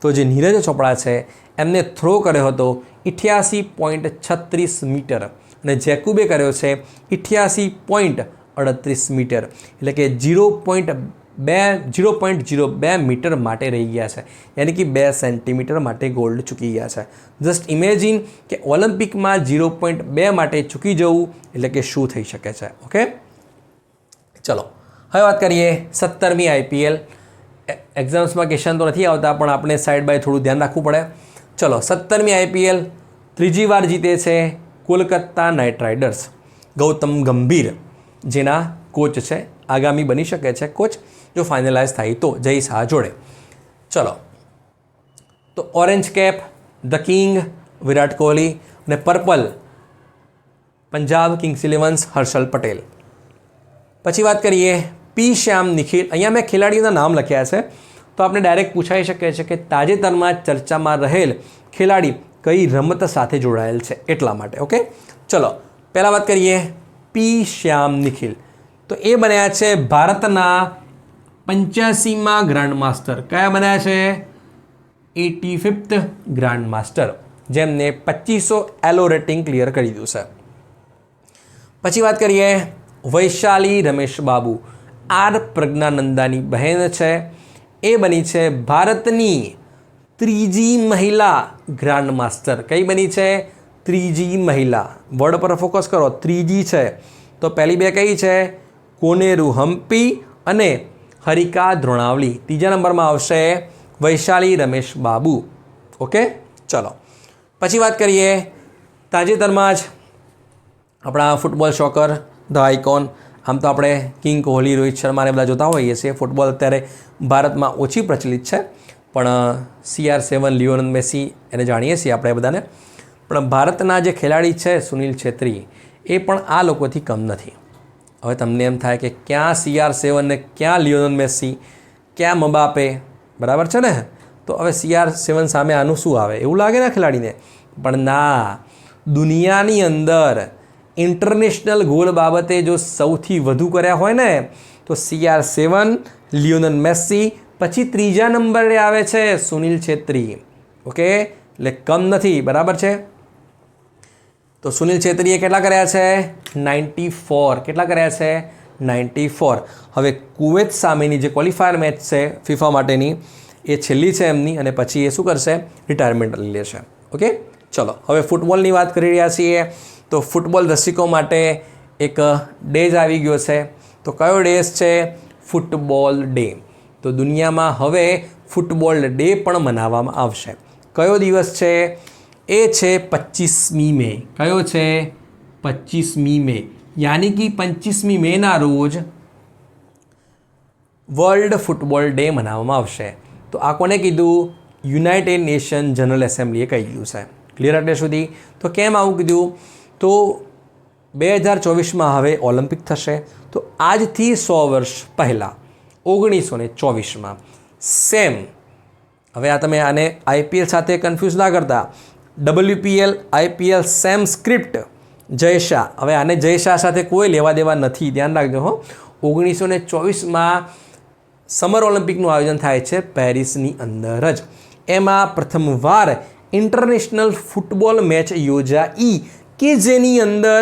તો જે નીરજ ચોપડા છે એમને થ્રો કર્યો હતો 88.36 મીટર અને જેકુબે કર્યો છે 88.38 મીટર, એટલે કે 0.02 મીટર માટે રહી ગયા છે, યાની કે 2 સેન્ટીમીટર માટે ગોલ્ડ ચૂકી ગયા છે. જસ્ટ ઇમેજિન કે ઓલિમ્પિકમાં 0.2 માટે ચૂકી જવું એટલે કે શું થઈ શકે છે. ઓકે, ચલો હવે વાત કરીએ 17મી IPL. એક્ઝામ્સમાં ક્વેશ્ચન તો નથી આવતા પણ આપણે સાઈડ બાય થોડું ધ્યાન રાખવું પડે. ચલો 17મી IPL ત્રીજી વાર જીતે છે કોલકાતા નાઇટ રાઇડર્સ. ગૌતમ ગંભીર જેના કોચ છે, આગામી બની શકે છે કોચ જો ફાઇનલાઇઝ થાય તો જય શાહ જોડે. ચલો તો orange cap the king Virat Kohli અને પર્પલ પંજાબ કિંગ્સ ઇલેવન્સ હર્ષલ પટેલ. પછી વાત કરીએ પી શ્યામ નિખિલ. અહીંયા મેં ખેલાડીઓના નામ લખ્યા છે, તો આપણે ડાયરેક્ટ પૂછાઈ શકે છે કે તાજેતરમાં ચર્ચામાં રહેલ ખેલાડી કઈ રમત સાથે જોડાયેલ છે, એટલા માટે. ઓકે, ચલો પહેલાં વાત કરીએ પી શ્યામ નિખિલ. તો એ બન્યા છે ભારતના 85મા ગ્રાન્ડ માસ્ટર. કયા બન્યા છે? 85th ગ્રાન્ડ માસ્ટર, જેમને 2500 એલો રેટિંગ ક્લિયર કરી દીધું છે. પછી વાત કરીએ વૈશાલી રમેશ બાબુ. આર પ્રજ્ઞાનંદાની બહેન છે. એ બની છે ભારતની 3જી મહિલા ગ્રાન્ડ માસ્ટર. કઈ બની છે? 3જી મહિલા. વર્ડ પર ફોકસ કરો, 3જી છે. તો પહેલી બે કઈ છે? કોનેરુ હમ્પી અને હરિકા દ્રોણાવલી. ત્રીજા નંબરમાં આવશે વૈશાલી રમેશ બાબુ. ઓકે, ચલો પછી વાત કરીએ તાજેતરમાં જ આપણા ફૂટબોલ શોકર ધ આઇકોન. આમ તો આપણે કિંગ કોહલી, રોહિત શર્માને બધા જોતા હોઈએ છીએ. ફૂટબોલ અત્યારે ભારતમાં ઓછી પ્રચલિત છે, પણ CR7 લિયોનેલ મેસી એને જાણીએ છીએ આપણે બધાને. પણ ભારતના જે ખેલાડી છે સુનિલ છેત્રી, એ પણ આ લોકોથી કમ નથી. હવે તમને એમ થાય કે ક્યાં CR7 ને ક્યાં લિયોનેલ મેસી, ક્યાં મબાપે, બરાબર છે ને? તો હવે CR7 સામે આનું શું આવે એવું લાગે ને ખેલાડીને, પણ ના, દુનિયાની અંદર ઇન્ટરનેશનલ ગોલ બાબતે જો સૌથી વધુ કર્યા હોય ને તો CR7, લિયોનેલ મેસી, પછી ત્રીજા નંબરે આવે છે સુનિલ છેત્રી. ઓકે, એટલે કમ નથી, બરાબર છે? તો સુનિલ છેત્રીએ કેટલા કર્યા છે? 94. કેટલા કર્યા છે? 94. હવે કુવૈત સામેની જે ક્વોલિફાયર મેચ છે ફિફા માટેની, એ છેલ્લી છે એમની, અને પછી એ શું કરશે? રિટાયરમેન્ટ લઈ લેશે. ઓકે, ચલો હવે ફૂટબોલની વાત કરી રહ્યા છીએ. તો ફૂટબોલ રસિકો માટે એક ડેઝ આવી ગયો છે. તો કયો ડેઝ છે? Football day. તો દુનિયામાં હવે ફૂટબોલ ડે પણ મનાવવામાં આવશે. કયો દિવસ છે? એ છે 25મી મે. કયો છે? 25મી મે. યાની કે 25મી મેના રોજ વર્લ્ડ ફૂટબોલ ડે મનાવવામાં આવશે. તો આ કોને કીધું? યુનાઇટેડ નેશન જનરલ એસેમ્બલીએ કહી દીધું છે. ક્લિયર અત્યાર સુધી? તો કેમ આવું કીધું? તો 2024માં હવે ઓલિમ્પિક થશે. તો આજથી 100 વર્ષ પહેલાં 1924માં સેમ, હવે આ તમે આને IPL સાથે કન્ફ્યુઝ ના કરતા, WPL IPL same script Jay Shah. હવે આને જય શાહ સાથે કોઈ લેવા દેવા નથી, ધ્યાન રાખજો હો. 1924માં સમર ઓલિમ્પિકનું આયોજન થાય છે પેરિસની અંદર જ. એમાં પ્રથમવાર ઇન્ટરનેશનલ ફૂટબોલ મેચ યોજાઈ કે જેની અંદર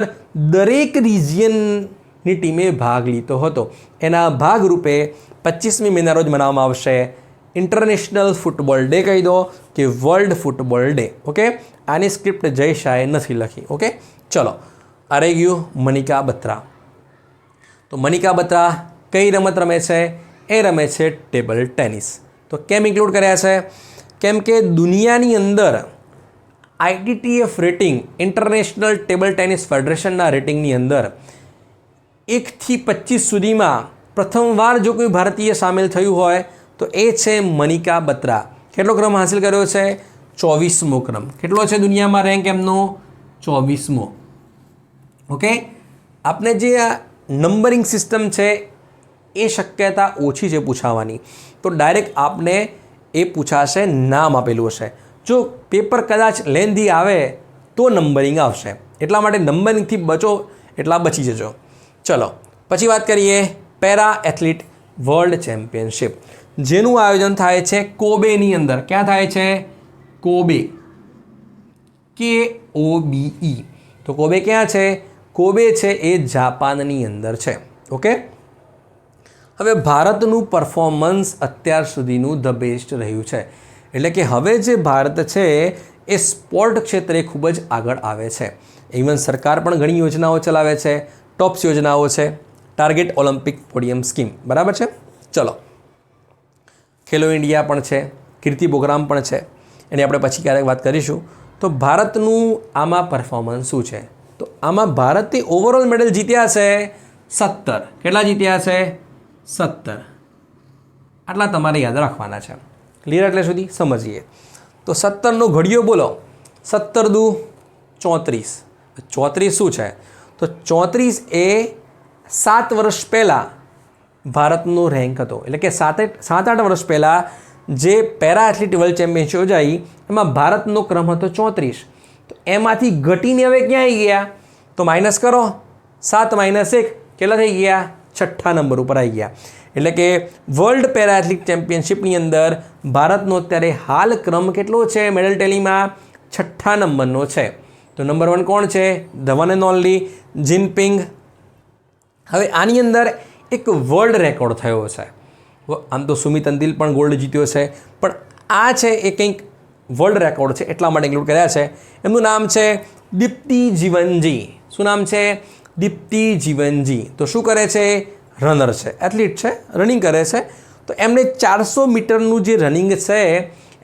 દરેક રિજિયનની ટીમે ભાગ લીધો હતો. એના ભાગરૂપે 25મી મેના રોજ મનાવવામાં આવશે ઇન્ટરનેશનલ ફૂટબોલ ડે. કહી દો કે વર્લ્ડ ફૂટબોલ ડે. ઓકે, આની સ્ક્રિપ્ટ જય શાહે નથી લખી. ઓકે, ચલો આ રહી ગયું મનિકા બત્રા. તો મનિકા બત્રા કઈ રમત રમે છે? એ રમે છે ટેબલ ટેનિસ. તો કેમ ઇન્ક્લુડ કર્યા છે? કેમ કે દુનિયાની અંદર ITTF rating, international table tennis ફેડરેશનના રેટિંગની અંદર 1થી 25 સુધીમાં પ્રથમવાર જો કોઈ ભારતીય સામેલ થયું હોય તો એ છે મનિકા બત્રા. કેટલો ક્રમ હાંસિલ કર્યો છે? 24મો ક્રમ. કેટલો છે દુનિયામાં રેન્ક એમનો? 24મો. ઓકે, આપણે જે આ નંબરિંગ સિસ્ટમ છે એ શક્યતા ઓછી છે પૂછાવાની. તો ડાયરેક્ટ આપને એ પૂછાશે, નામ આપેલું હશે. જો પેપર કદાચ લેન્ધી આવે તો નંબરિંગ આવશે. એટલા માટે નંબરિંગથી બચો એટલા બચી જજો. ચલો પછી વાત કરીએ પેરા એથ્લીટ વર્લ્ડ ચેમ્પિયનશિપ, જેનું આયોજન થાય છે કોબેની અંદર. ક્યાં થાય છે? Kobe, KOBE. તો કોબે ક્યાં છે? કોબે છે એ જાપાનની અંદર છે. ઓકે, હવે ભારતનું પરફોર્મન્સ અત્યાર સુધીનું ધ બેસ્ટ રહ્યું છે. એટલે કે હવે જે ભારત છે એ સ્પોર્ટ ક્ષેત્રે ખૂબ જ આગળ આવે છે. ઇવન સરકાર પણ ઘણી યોજનાઓ ચલાવે છે. ટોપ્સ યોજનાઓ છે, ટાર્ગેટ ઓલિમ્પિક પોડિયમ સ્કીમ, બરાબર છે? ચલો, ખેલો ઇન્ડિયા પણ છે, કીર્તિ પ્રોગ્રામ પણ છે, એની આપણે પછી ક્યારેક વાત કરીશું. તો ભારતનું આમાં પરફોર્મન્સ શું છે? તો આમાં ભારતે ઓવરઓલ મેડલ જીત્યા છે 17. કેટલા જીત્યા છે? 17. આટલા તમારે યાદ રાખવાના છે. ક્લિયર? એટલે સુધી સમજીએ. તો 17નો ઘડિયો બોલો, 17 દુ 34. 34 શું છે? તો 34 એ 7 વર્ષ પહેલાં ભારતનો રેન્ક હતો. એટલે કે 7-8 વર્ષ પહેલાં જે પેરા એથ્લેટ વર્લ્ડ ચેમ્પિયનશિપ યોજાઈ એમાં ભારતનો ક્રમ હતો 34. તો એમાંથી ઘટીને હવે ક્યાં આવી ગયા? તો માઇનસ કરો, 7 - 1 કેટલા થઈ ગયા? 6ઠ્ઠા નંબર ઉપર આવી ગયા. એટલે કે વર્લ્ડ પેરા એથ્લેટિક ચેમ્પિયનશિપની અંદર ભારતનો અત્યારે હાલ ક્રમ કેટલો છે મેડલ ટેલીમાં? 6ઠ્ઠા નંબરનો છે. તો નંબર 1 કોણ છે? The one and only Jinping. હવે આની અંદર એક વર્લ્ડ રેકોર્ડ થયો છે. આમ તો સુમિત અંતિલ પણ ગોલ્ડ જીત્યો છે, પણ આ છે એ કંઈક વર્લ્ડ રેકોર્ડ છે એટલા માટે ઇન્ક્લુડ કર્યા છે. એમનું નામ છે દીપ્તિ જીવનજી. શું નામ છે? દીપ્તિ જીવનજી. તો શું કરે છે? રનર છે, એથ્લીટ છે, રનિંગ કરે છે. તો એમને 400 મીટરનું જે રનિંગ છે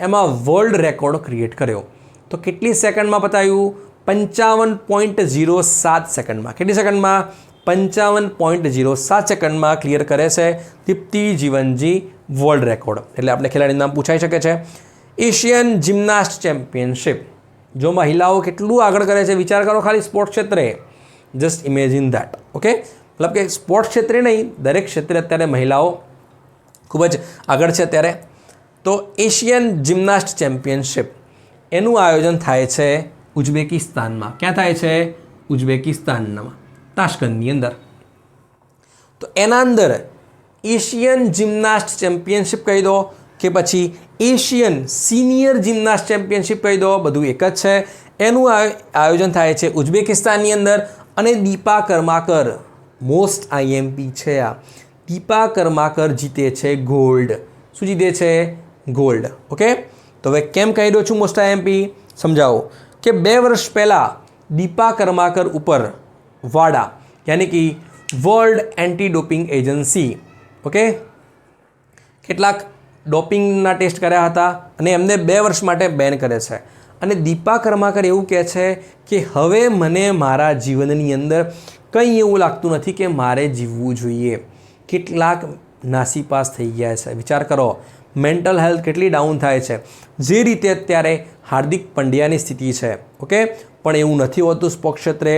એમાં વર્લ્ડ રેકોર્ડ ક્રિએટ કર્યો. તો કેટલી સેકન્ડમાં પતાવ્યું? 55.07 સેકન્ડમાં. કેટલી સેકન્ડમાં? 55.07 સેકન્ડમાં ક્લિયર કરે છે દીપ્તિ જીવનજી વર્લ્ડ રેકોર્ડ. એટલે આપણે ખેલાડીનું નામ પૂછાઈ શકે છે. Asian gymnast championship. જો મહિલાઓ કેટલું આગળ કરે છે વિચાર કરો ખાલી સ્પોર્ટ્સ ક્ષેત્રે. Just imagine that. ઓકે, મતલબ કે સ્પોર્ટ્સ ક્ષેત્રે નહીં, દરેક ક્ષેત્રે અત્યારે મહિલાઓ ખૂબ જ આગળ છે અત્યારે. તો એશિયન જિમ્નાસ્ટ ચેમ્પિયનશિપ એનું આયોજન થાય છે ઉઝબેકિસ્તાનમાં. ક્યાં થાય છે? ઉઝબેકિસ્તાનમાં, તાશ્કંદની અંદર. તો એના અંદર એશિયન જિમ્નાસ્ટ ચેમ્પિયનશિપ કહી દો કે પછી એશિયન સિનિયર જિમ્નાસ્ટ ચેમ્પિયનશિપ કહી દો, બધું એક જ છે. એનું આયોજન થાય છે ઉઝબેકિસ્તાનની અંદર. અને દીપા કર્માકર મોસ્ટ આઈએમપી છે. આ દીપા કર્માકર જીતે છે ગોલ્ડ. શું જીતે છે? ગોલ્ડ. ઓકે, તો હવે કેમ કહી દઉં છું મોસ્ટ આઈએમપી? સમજાવો કે 2 વર્ષ પહેલાં દીપા કર્માકર ઉપર વાડા યાની કે world anti doping agency okay કેટલાક ડોપિંગના ટેસ્ટ કર્યા હતા અને એમને 2 વર્ષ માટે બેન કરે છે. અને દીપા કર્માકર એવું કહે છે કે હવે મને મારા જીવનની અંદર કંઈ એવું લાગતું નથી કે મારે જીવવું જોઈએ. કેટલાક નાસીપાસ થઈ ગયા છે. વિચાર કરો મેન્ટલ હેલ્થ કેટલી ડાઉન થાય છે. જે રીતે અત્યારે હાર્દિક પંડ્યાની સ્થિતિ છે ઓકે, પણ એવું નથી હોતું. સ્પોર્ટ્સ ક્ષેત્રે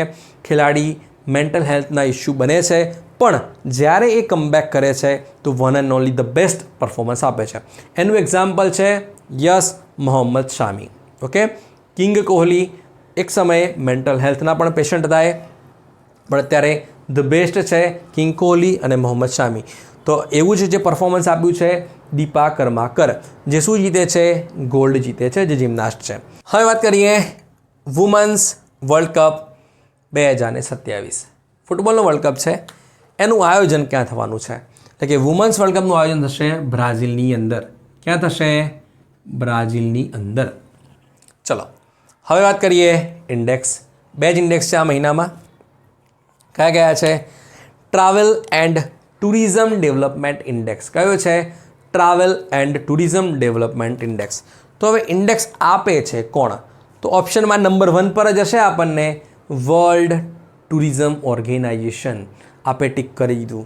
ખેલાડી મેન્ટલ હેલ્થના ઇસ્યુ બને છે, પણ જ્યારે એ કમબેક કરે છે તો one and only the best performance આપે છે. એનું એક્ઝામ્પલ છે yes Mohammad Shami. Okay, king Kohli એક સમયે મેન્ટલ હેલ્થના પણ પેશન્ટ હતા, પણ અત્યારે ધ બેસ્ટ છે કિંગ કોહલી અને મોહમ્મદ શામી. તો એવું જ જે પરફોર્મન્સ આપ્યું છે દીપા કર્માકર, જે શું જીતે છે? ગોલ્ડ જીતે છે, જે જિમ્નાસ્ટ છે. હવે વાત કરીએ વુમન્સ વર્લ્ડ કપ 2027. ફૂટબોલનો વર્લ્ડ કપ છે. એનું આયોજન ક્યાં થવાનું છે? એટલે કે વુમન્સ વર્લ્ડ કપનું આયોજન થશે બ્રાઝિલની અંદર. ક્યાં થશે? બ્રાઝિલની અંદર. ચલો હવે વાત કરીએ ઇન્ડેક્સ. 2 જ ઇન્ડેક્સ છે આ મહિનામાં. કયા છે? Travel and tourism development index. કયો છે? Travel and tourism development index. તો હવે ઇન્ડેક્સ આપે છે કોણ? તો ઓપ્શનમાં નંબર 1 પર જ હશે આપણને વર્લ્ડ ટુરિઝમ ઓર્ગેનાઇઝેશન. આપે ટિક કરી દીધું.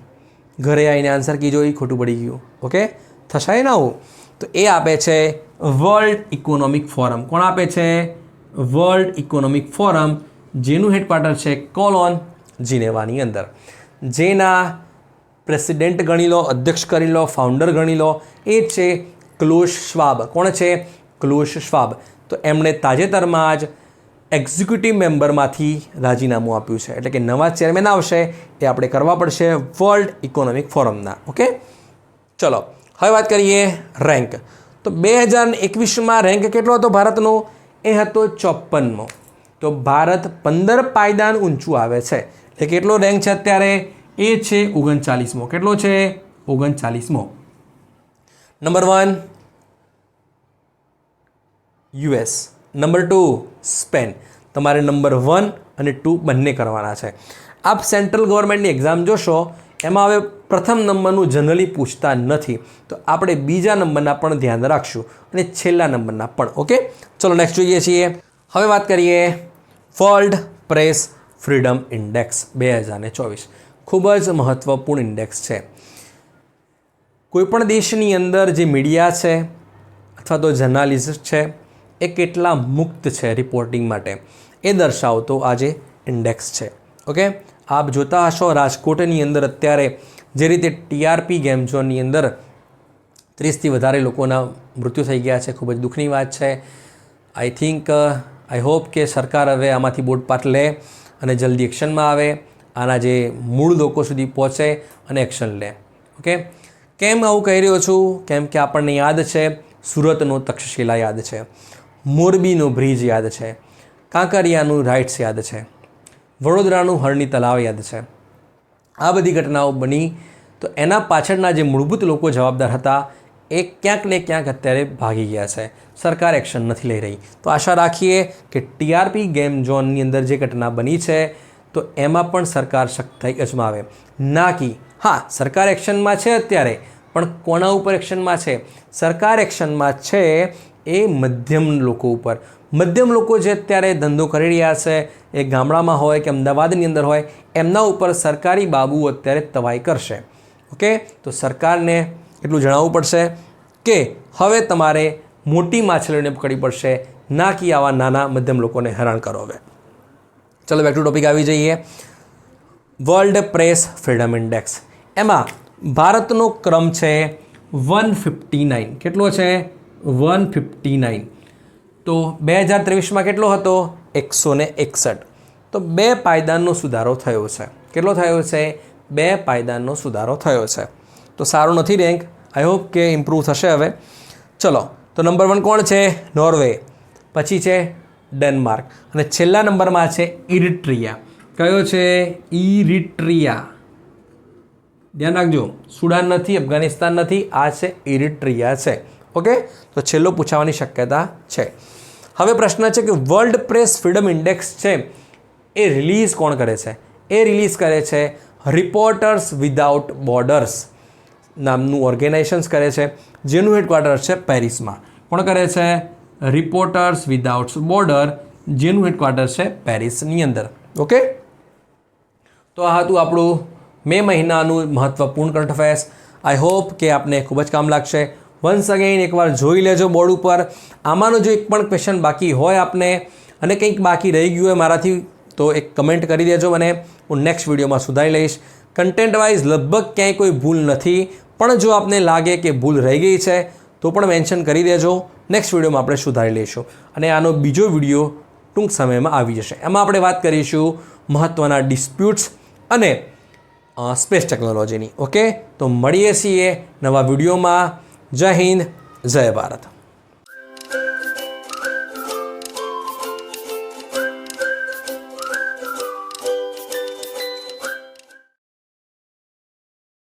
ઘરે આવીને આન્સર કીજો એ ખોટું પડી ગયું. ઓકે, થશે ને આવું? તો એ આપે છે વર્લ્ડ ઇકોનોમિક ફોરમ. કોણ આપે છે? વર્લ્ડ ઇકોનોમિક ફોરમ, જેનું હેડક્વાર્ટર છે કોલોન જીનેવાની અંદર. જેના પ્રેસિડેન્ટ ગણી લો, અધ્યક્ષ કરી લો, ફાઉન્ડર ગણી લો, એ છે ક્લોસ શ્વાબ. કોણ છે? ક્લોસ શ્વાબ. તો એમણે તાજેતરમાં જ એક્ઝિક્યુટિવ મેમ્બરમાંથી રાજીનામું આપ્યું છે. એટલે કે નવા ચેરમેન આવશે એ આપણે કરવા પડશે વર્લ્ડ ઇકોનોમિક ફોરમના. ઓકે, ચલો હવે વાત કરીએ રેન્ક. તો 2021માં રેન્ક કેટલો હતો ભારતનો? એ હતો 54મો. તો ભારત 15 પાયદાન ઊંચું આવે છે. એટલે કેટલો રેન્ક છે અત્યારે? એ છે 39મો. કેટલો છે? 39મો. Number 1 US, number 2 Spain. તમારે નંબર 1 અને 2 બંને કરવાના છે. આપ સેન્ટ્રલ ગવર્મેન્ટની એક્ઝામ જોશો એમાં હવે પ્રથમ નંબરનું જનરલી પૂછતા નથી, તો આપણે બીજા નંબરના પણ ધ્યાન રાખશું અને છેલ્લા નંબરના પણ. ઓકે, ચલો નેક્સ્ટ જોઈએ છીએ. હવે વાત કરીએ વર્લ્ડ પ્રેસ ફ્રીડમ ઇન્ડેક્સ 2024. ખૂબ જ મહત્ત્વપૂર્ણ ઇન્ડેક્સ છે. કોઈપણ દેશની અંદર જે મીડિયા છે અથવા તો જર્નાલિસ્ટ છે એ કેટલા મુક્ત છે રિપોર્ટિંગ માટે એ દર્શાવતો આ જે ઇન્ડેક્સ છે. ઓકે, આપ જોતા હશો રાજકોટની અંદર અત્યારે જે રીતે ટીઆરપી ગેમ ઝોનની અંદર 30થી વધારે લોકોના મૃત્યુ થઈ ગયા છે, ખૂબ જ દુઃખની વાત છે. આઈ હોપ કે સરકાર હવે આમાંથી બોધપાઠ લે અને જલ્દી એક્શનમાં આવે, આના જે મૂળ લોકો સુધી પહોંચે અને એક્શન લે. ઓકે, કેમ આવું કહી રહ્યો છું? કેમ કે આપણને યાદ છે સુરતનો તક્ષશિલા યાદ છે, મોરબીનો બ્રિજ યાદ છે, કાંકરિયાનું રાઇટ્સ યાદ છે, વડોદરાનું હરણી તલાવ યાદ છે. આ બધી ઘટનાઓ બની તો એના પાછળના જે મૂળભૂત લોકો જવાબદાર હતા એ ક્યાંક ને ક્યાંક અત્યારે ભાગી ગયા છે. સરકાર એક્શન નથી લઈ રહી. તો આશા રાખીએ કે ટીઆરપી ગેમ ઝોનની અંદર જે ઘટના બની છે તો એમાં પણ સરકાર સખ્તાઈ અજમાવે. ના કે હા, સરકાર એક્શનમાં છે અત્યારે, પણ કોના ઉપર એક્શનમાં છે? સરકાર એક્શનમાં છે એ મધ્યમ લોકો ઉપર. મધ્યમ લોકો જે અત્યારે ધંધો કરી રહ્યા છે, એ ગામડામાં હોય કે અમદાવાદની અંદર હોય, એમના ઉપર સરકારી બાબુ અત્યારે તવાઈ કરશે. ઓકે, તો સરકારને એટલું જણાવવું પડશે કે હવે તમારે મોટી માછલીઓને પકડવી પડશે, ના કે આવા નાના મધ્યમ લોકોને હેરાન કરો. હવે ચલો બેક ટુ ટોપિક આવી જઈએ. વર્લ્ડ પ્રેસ ફ્રીડમ ઇન્ડેક્સ, એમાં ભારતનો ક્રમ છે 159. કેટલો છે? 159. તો 2023માં કેટલો હતો? 161. તો 2 પાયદાનનો સુધારો થયો છે. કેટલો થયો છે? 2 પાયદાનનો સુધારો થયો છે. તો સારું નથી રેન્ક, આઈ હોપ કે ઇમ્પ્રૂવ થશે હવે. ચલો, તો નંબર 1 કોણ છે? નોર્વે. પછી છે ડેનમાર્ક અને છેલ્લા નંબરમાં છે ઇરિટ્રિયા. કયો છે? ઇરિટ્રિયા. ધ્યાન રાખજો, સુડાન નથી, અફઘાનિસ્તાન નથી, આ છે ઇરિટ્રિયા છે. ઓકે, તો છેલ્લો પૂછાવાની શક્યતા છે. હવે પ્રશ્ન છે કે વર્લ્ડ પ્રેસ ફ્રીડમ ઇન્ડેક્સ છે એ રિલીઝ કોણ કરે છે? એ રિલીઝ કરે છે રિપોર્ટર્સ વિધાઉટ બોર્ડર્સ નામનું ઓર્ગેનાઇઝેશન્સ કરે છે, જેનું હેડક્વાર્ટર છે પેરિસમાં. કોણ કરે છે? રિપોર્ટર્સ વિધાઉટ બોર્ડર, જેનું હેડક્વાર્ટર છે પેરિસની અંદર. ઓકે, તો આ હતું આપણું મે મહિનાનું મહત્ત્વપૂર્ણ કરંટ અફેર્સ. આઈ હોપ કે આપને ખૂબ જ કામ લાગશે. વન્સ અગેન એકવાર જોઈ લેજો બોર્ડ ઉપર. આમાંનો જો એક પણ ક્વેશ્ચન બાકી હોય આપને અને કંઈક બાકી રહી ગયું હોય મારાથી, તો એક કમેન્ટ કરી દેજો મને, હું નેક્સ્ટ વિડીયોમાં સુધારી લઈશ. કન્ટેન્ટ વાઇઝ લગભગ ક્યાંય કોઈ ભૂલ નથી, પણ જો આપને લાગે કે ભૂલ રહી ગઈ છે તો પણ મેન્શન કરી દેજો. નેક્સ્ટ વિડીયોમાં આપણે સુધારી લઈશું અને આનો બીજો વિડીયો ટૂંક સમયમાં આવી જશે. એમાં આપણે વાત કરીશું મહત્ત્વના ડિસ્પ્યુટ્સ અને સ્પેસ ટેકનોલોજીની. ઓકે, તો મળીએ છીએ નવા વિડીયોમાં. જય હિન્દ, જય ભારત.